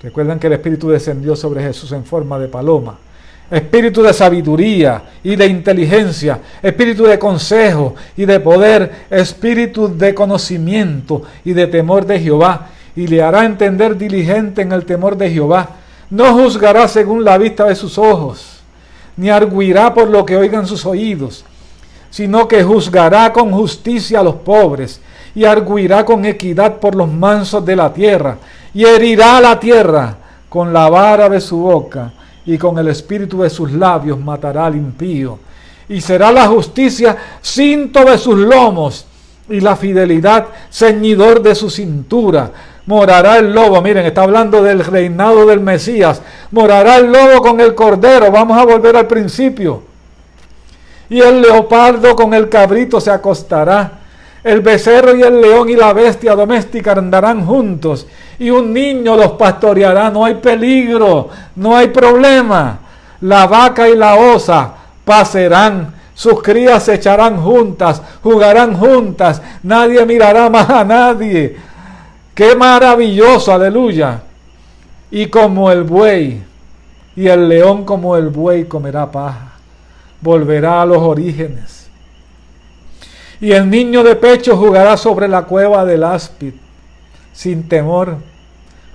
Recuerdan que el espíritu descendió sobre Jesús en forma de paloma. Espíritu de sabiduría y de inteligencia, espíritu de consejo y de poder, espíritu de conocimiento y de temor de Jehová. Y le hará entender diligente en el temor de Jehová. No juzgará según la vista de sus ojos, ni arguirá por lo que oigan sus oídos, sino que juzgará con justicia a los pobres, y arguirá con equidad por los mansos de la tierra, y herirá a la tierra con la vara de su boca, y con el espíritu de sus labios matará al impío. Y será la justicia cinto de sus lomos, y la fidelidad ceñidor de su cintura. Morará el lobo, miren, está hablando del reinado del Mesías. Morará el lobo con el cordero, vamos a volver al principio. Y el leopardo con el cabrito se acostará. El becerro y el león y la bestia doméstica andarán juntos, y un niño los pastoreará. No hay peligro, no hay problema. La vaca y la osa pasarán, sus crías se echarán juntas, jugarán juntas, nadie mirará más a nadie. ¡Qué maravilloso! ¡Aleluya! Y como el buey, y el león como el buey comerá paja, volverá a los orígenes. Y el niño de pecho jugará sobre la cueva del áspid, sin temor.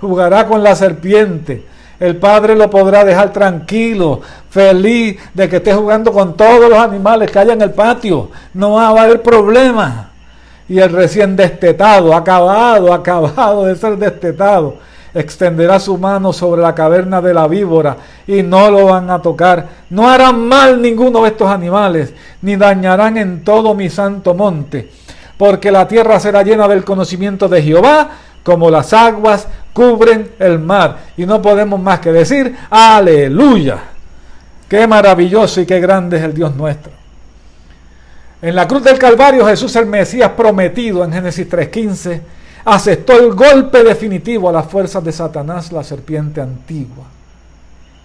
Jugará con la serpiente. El padre lo podrá dejar tranquilo, feliz de que esté jugando con todos los animales que haya en el patio. No va a haber problema. Y el recién destetado, acabado de ser destetado, extenderá su mano sobre la caverna de la víbora y no lo van a tocar. No harán mal ninguno de estos animales, ni dañarán en todo mi santo monte, porque la tierra será llena del conocimiento de Jehová, como las aguas cubren el mar. Y no podemos más que decir, aleluya. Qué maravilloso y qué grande es el Dios nuestro. En la cruz del Calvario, Jesús, el Mesías prometido en Génesis 3:15, aceptó el golpe definitivo a las fuerzas de Satanás, la serpiente antigua.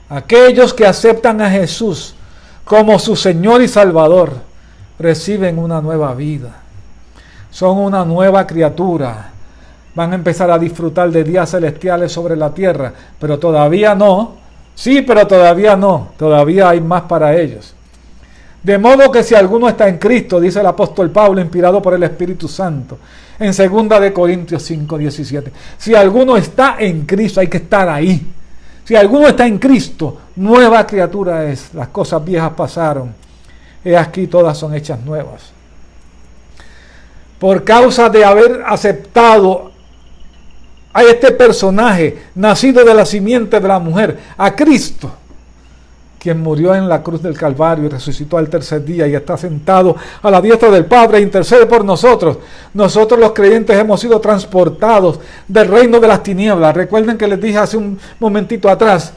Aquellos que aceptan a Jesús como su Señor y Salvador reciben una nueva vida. Son una nueva criatura. Van a empezar a disfrutar de días celestiales sobre la tierra, pero todavía no. Sí, pero todavía no. Todavía hay más para ellos. De modo que si alguno está en Cristo, dice el apóstol Pablo, inspirado por el Espíritu Santo, en 2 Corintios 5:17. Si alguno está en Cristo, hay que estar ahí. Si alguno está en Cristo, nueva criatura es. Las cosas viejas pasaron. He aquí todas son hechas nuevas. Por causa de haber aceptado a este personaje, nacido de la simiente de la mujer, a Cristo, quien murió en la cruz del Calvario y resucitó al tercer día y está sentado a la diestra del Padre e intercede por nosotros. Nosotros los creyentes hemos sido transportados del reino de las tinieblas. Recuerden que les dije hace un momentito atrás,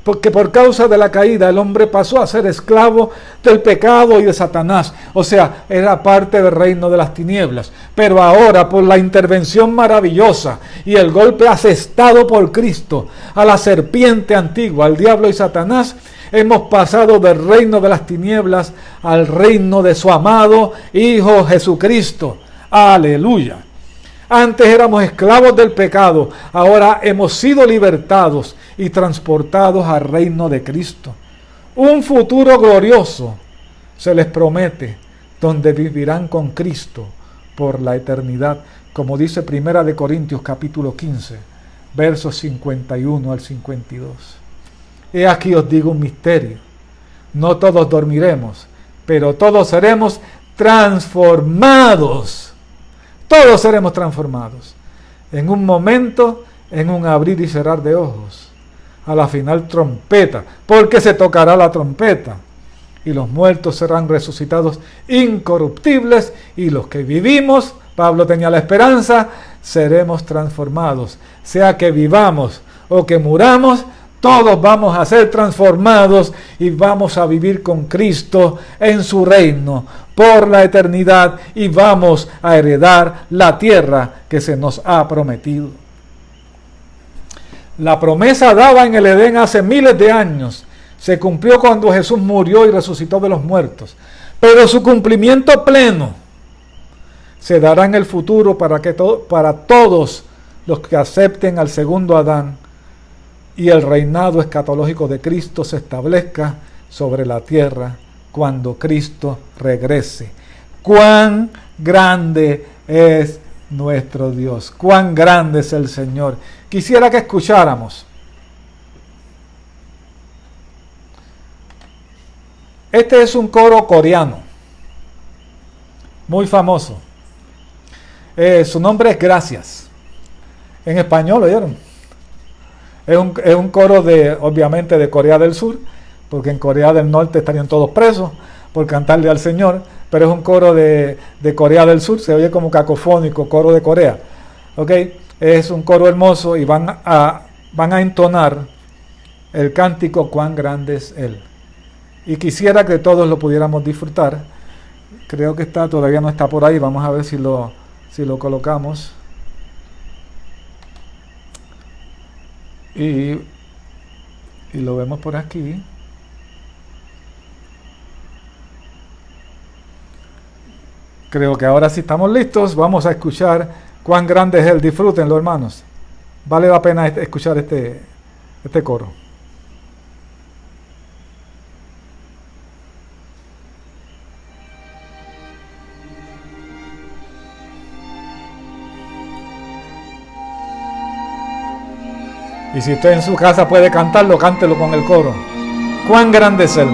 porque por causa de la caída el hombre pasó a ser esclavo del pecado y de Satanás. O sea, era parte del reino de las tinieblas. Pero ahora, por la intervención maravillosa y el golpe asestado por Cristo a la serpiente antigua, al diablo y Satanás, hemos pasado del reino de las tinieblas al reino de su amado Hijo Jesucristo. Aleluya. Antes éramos esclavos del pecado, ahora hemos sido libertados y transportados al reino de Cristo. Un futuro glorioso se les promete, donde vivirán con Cristo por la eternidad, como dice 1 Corintios capítulo 15, versos 51 al 52. He aquí os digo un misterio. No todos dormiremos, pero todos seremos transformados. Todos seremos transformados. En un momento, en un abrir y cerrar de ojos. A la final trompeta, porque se tocará la trompeta. Y los muertos serán resucitados incorruptibles, y los que vivimos, Pablo tenía la esperanza, seremos transformados. Sea que vivamos o que muramos, todos vamos a ser transformados y vamos a vivir con Cristo en su reino por la eternidad y vamos a heredar la tierra que se nos ha prometido. La promesa dada en el Edén hace miles de años se cumplió cuando Jesús murió y resucitó de los muertos. Pero su cumplimiento pleno se dará en el futuro para todos los que acepten al segundo Adán y el reinado escatológico de Cristo se establezca sobre la tierra cuando Cristo regrese. ¡Cuán grande es nuestro Dios! ¡Cuán grande es el Señor! Quisiera que escucháramos. Este es un coro coreano, muy famoso. Su nombre es Gracias. En español, ¿oyeron? Es un coro obviamente de Corea del Sur, porque en Corea del Norte estarían todos presos por cantarle al Señor, pero es un coro de Corea del Sur, se oye como cacofónico, coro de Corea. ¿Ok? Es un coro hermoso y van a entonar el cántico Cuán grande es Él. Y quisiera que todos lo pudiéramos disfrutar. Creo que todavía no está por ahí, vamos a ver si lo colocamos. Y lo vemos por aquí. Creo que ahora sí estamos listos. Vamos a escuchar Cuán grande es Él. Disfrútenlo, hermanos. Vale la pena escuchar este coro. Y si usted en su casa puede cantarlo, cántelo con el coro. Cuán grande es Él.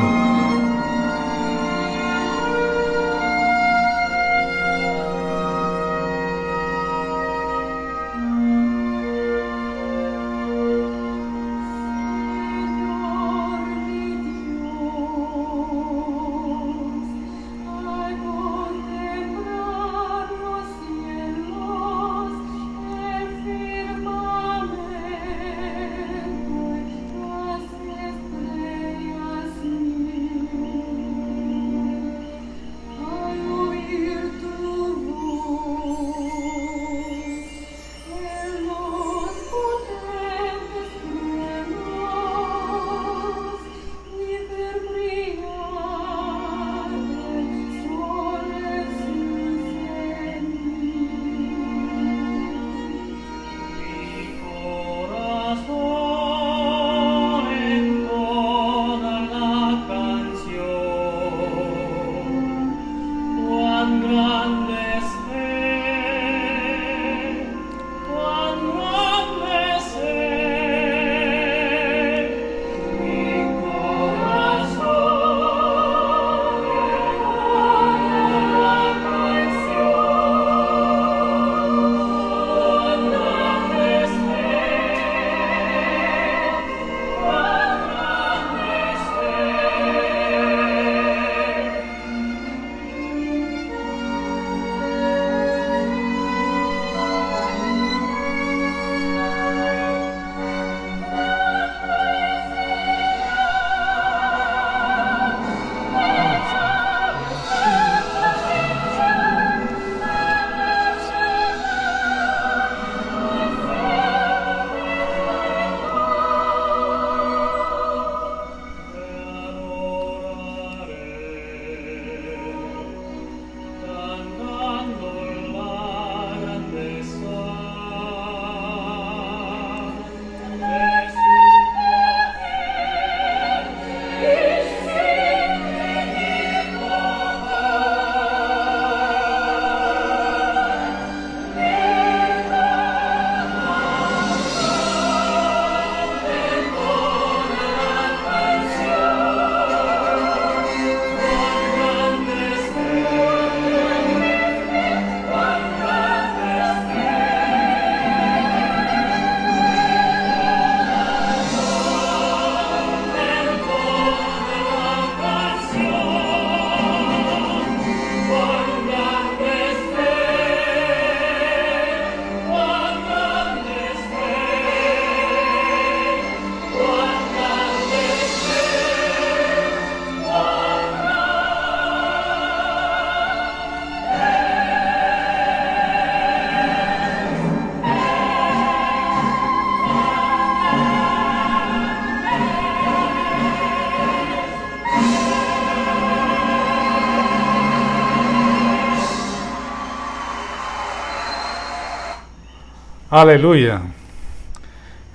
Aleluya.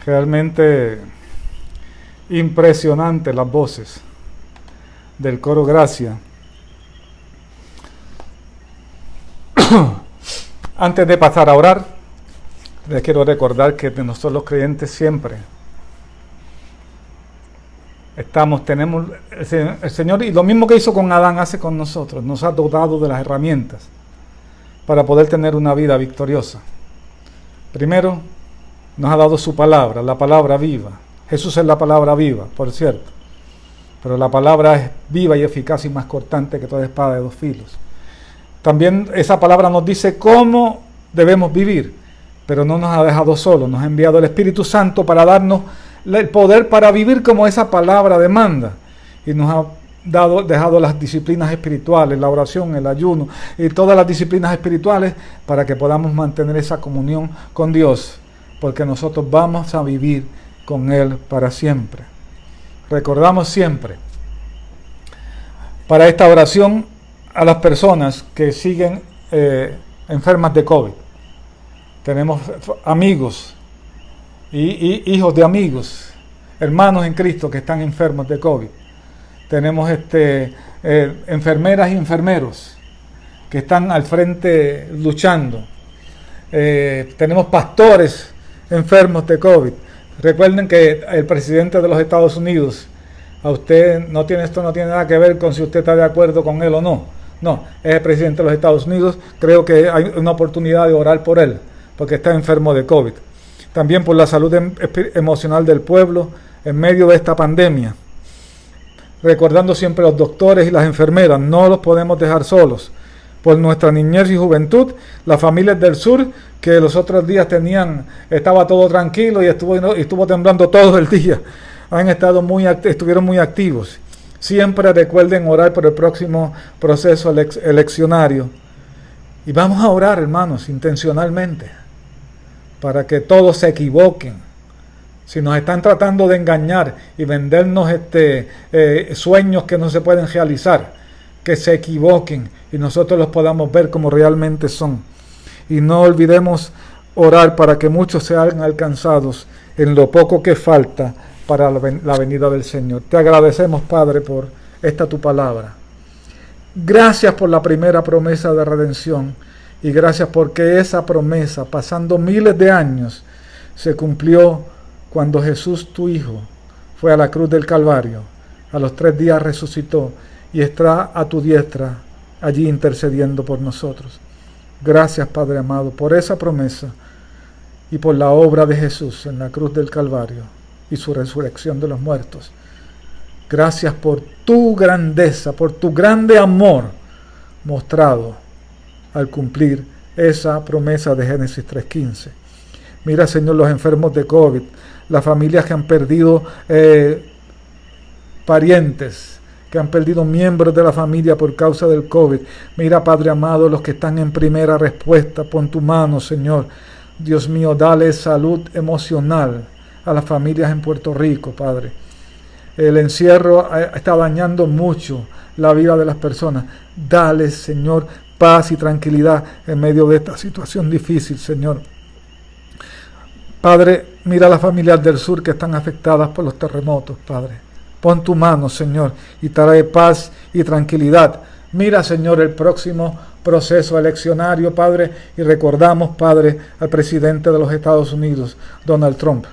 Realmente impresionante las voces del coro Gracia. Antes de pasar a orar, les quiero recordar que nosotros los creyentes siempre tenemos el Señor, y lo mismo que hizo con Adán hace con nosotros, nos ha dotado de las herramientas para poder tener una vida victoriosa. Primero, nos ha dado su palabra, la palabra viva. Jesús es la palabra viva, por cierto, pero la palabra es viva y eficaz y más cortante que toda espada de dos filos. También esa palabra nos dice cómo debemos vivir, pero no nos ha dejado solos, nos ha enviado el Espíritu Santo para darnos el poder para vivir como esa palabra demanda, y nos ha dejado las disciplinas espirituales, la oración, el ayuno y todas las disciplinas espirituales para que podamos mantener esa comunión con Dios, porque nosotros vamos a vivir con Él para siempre. Recordamos siempre para esta oración a las personas que siguen enfermas de COVID. Tenemos amigos y hijos de amigos, hermanos en Cristo que están enfermos de COVID. Tenemos enfermeras y enfermeros que están al frente luchando. Tenemos pastores enfermos de COVID. Recuerden que el presidente de los Estados Unidos, esto no tiene nada que ver con si usted está de acuerdo con él o no. No, es el presidente de los Estados Unidos. Creo que hay una oportunidad de orar por él, porque está enfermo de COVID. También por la salud emocional del pueblo en medio de esta pandemia. Recordando siempre a los doctores y las enfermeras, no los podemos dejar solos. Por nuestra niñez y juventud, las familias del sur, que los otros días estaba todo tranquilo y estuvo temblando todo el día, estuvieron muy activos. Siempre recuerden orar por el próximo proceso eleccionario. Y vamos a orar, hermanos, intencionalmente, para que todos se equivoquen. Si nos están tratando de engañar y vendernos sueños que no se pueden realizar, que se equivoquen y nosotros los podamos ver como realmente son. Y no olvidemos orar para que muchos sean alcanzados en lo poco que falta para la venida del Señor. Te agradecemos, Padre, por esta tu palabra. Gracias por la primera promesa de redención y gracias porque esa promesa, pasando miles de años, se cumplió cuando Jesús, tu Hijo, fue a la cruz del Calvario. A los 3 días resucitó y está a tu diestra allí intercediendo por nosotros. Gracias, Padre amado, por esa promesa y por la obra de Jesús en la cruz del Calvario y su resurrección de los muertos. Gracias por tu grandeza, por tu grande amor mostrado al cumplir esa promesa de Génesis 3:15. Mira, Señor, los enfermos de COVID, las familias que han perdido parientes, que han perdido miembros de la familia por causa del COVID. Mira, Padre amado, los que están en primera respuesta, pon tu mano, Señor. Dios mío, dale salud emocional a las familias en Puerto Rico, Padre. El encierro está dañando mucho la vida de las personas. Dale, Señor, paz y tranquilidad en medio de esta situación difícil, Señor. Padre, mira las familias del sur que están afectadas por los terremotos, Padre. Pon tu mano, Señor, y trae paz y tranquilidad. Mira, Señor, el próximo proceso eleccionario, Padre, y recordamos, Padre, al presidente de los Estados Unidos, Donald Trump.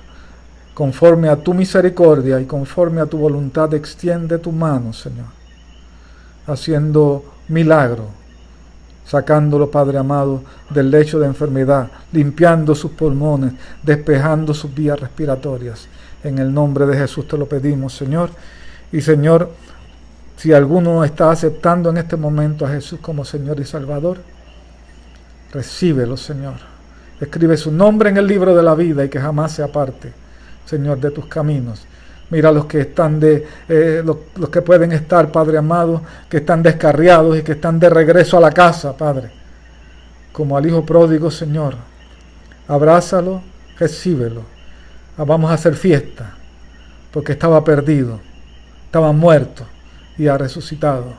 Conforme a tu misericordia y conforme a tu voluntad, extiende tu mano, Señor, haciendo milagro, sacándolo, Padre amado, del lecho de enfermedad, limpiando sus pulmones, despejando sus vías respiratorias. En el nombre de Jesús te lo pedimos, Señor. Y, Señor, si alguno está aceptando en este momento a Jesús como Señor y Salvador, recíbelo, Señor. Escribe su nombre en el libro de la vida y que jamás se aparte, Señor, de tus caminos. Mira los que están los que pueden estar, Padre amado, que están descarriados y que están de regreso a la casa, Padre. Como al hijo pródigo, Señor. Abrázalo, recíbelo. Vamos a hacer fiesta, porque estaba perdido, estaba muerto y ha resucitado.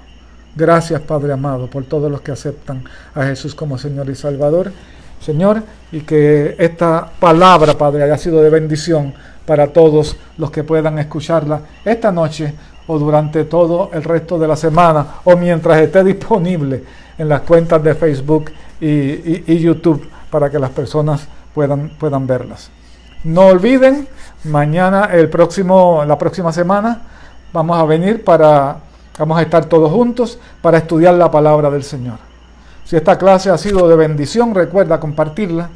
Gracias, Padre amado, por todos los que aceptan a Jesús como Señor y Salvador. Señor, y que esta palabra, Padre, haya sido de bendición para todos los que puedan escucharla esta noche o durante todo el resto de la semana, o mientras esté disponible en las cuentas de Facebook y YouTube, para que las personas puedan verlas. No olviden, mañana, la próxima semana, vamos a estar todos juntos para estudiar la palabra del Señor. Si esta clase ha sido de bendición, recuerda compartirla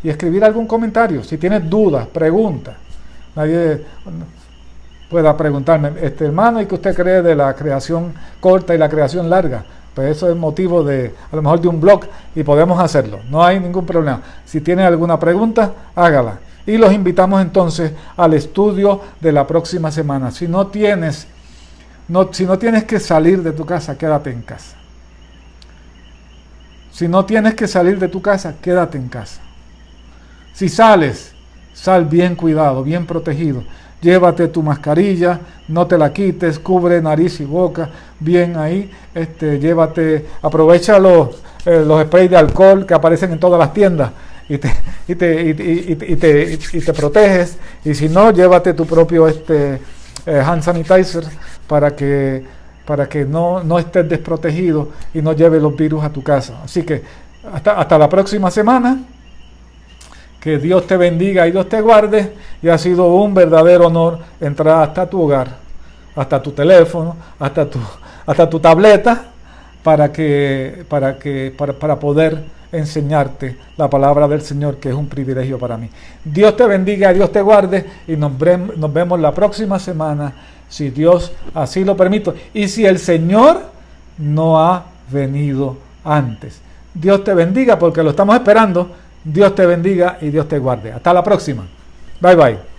y escribir algún comentario. Si tienes dudas, preguntas, nadie pueda preguntarme, hermano, ¿y qué usted cree de la creación corta y la creación larga? Pues eso es motivo a lo mejor de un blog, y podemos hacerlo, no hay ningún problema. Si tiene alguna pregunta, hágala. Y los invitamos entonces al estudio de la próxima semana. Si no tienes que salir de tu casa, quédate en casa. Si no tienes que salir de tu casa, quédate en casa. Si sales, sal bien cuidado, bien protegido. Llévate tu mascarilla, no te la quites, cubre nariz y boca bien ahí. Aprovecha los sprays de alcohol que aparecen en todas las tiendas y te proteges. Y si no, llévate tu propio hand sanitizer para que no estés desprotegido y no lleves los virus a tu casa. Así que hasta la próxima semana. Que Dios te bendiga y Dios te guarde. Y ha sido un verdadero honor entrar hasta tu hogar, hasta tu teléfono, hasta tu tableta, para poder enseñarte la palabra del Señor, que es un privilegio para mí. Dios te bendiga y Dios te guarde, y nos vemos la próxima semana, si Dios así lo permite, y si el Señor no ha venido antes. Dios te bendiga, porque lo estamos esperando. Dios te bendiga y Dios te guarde. Hasta la próxima. Bye bye.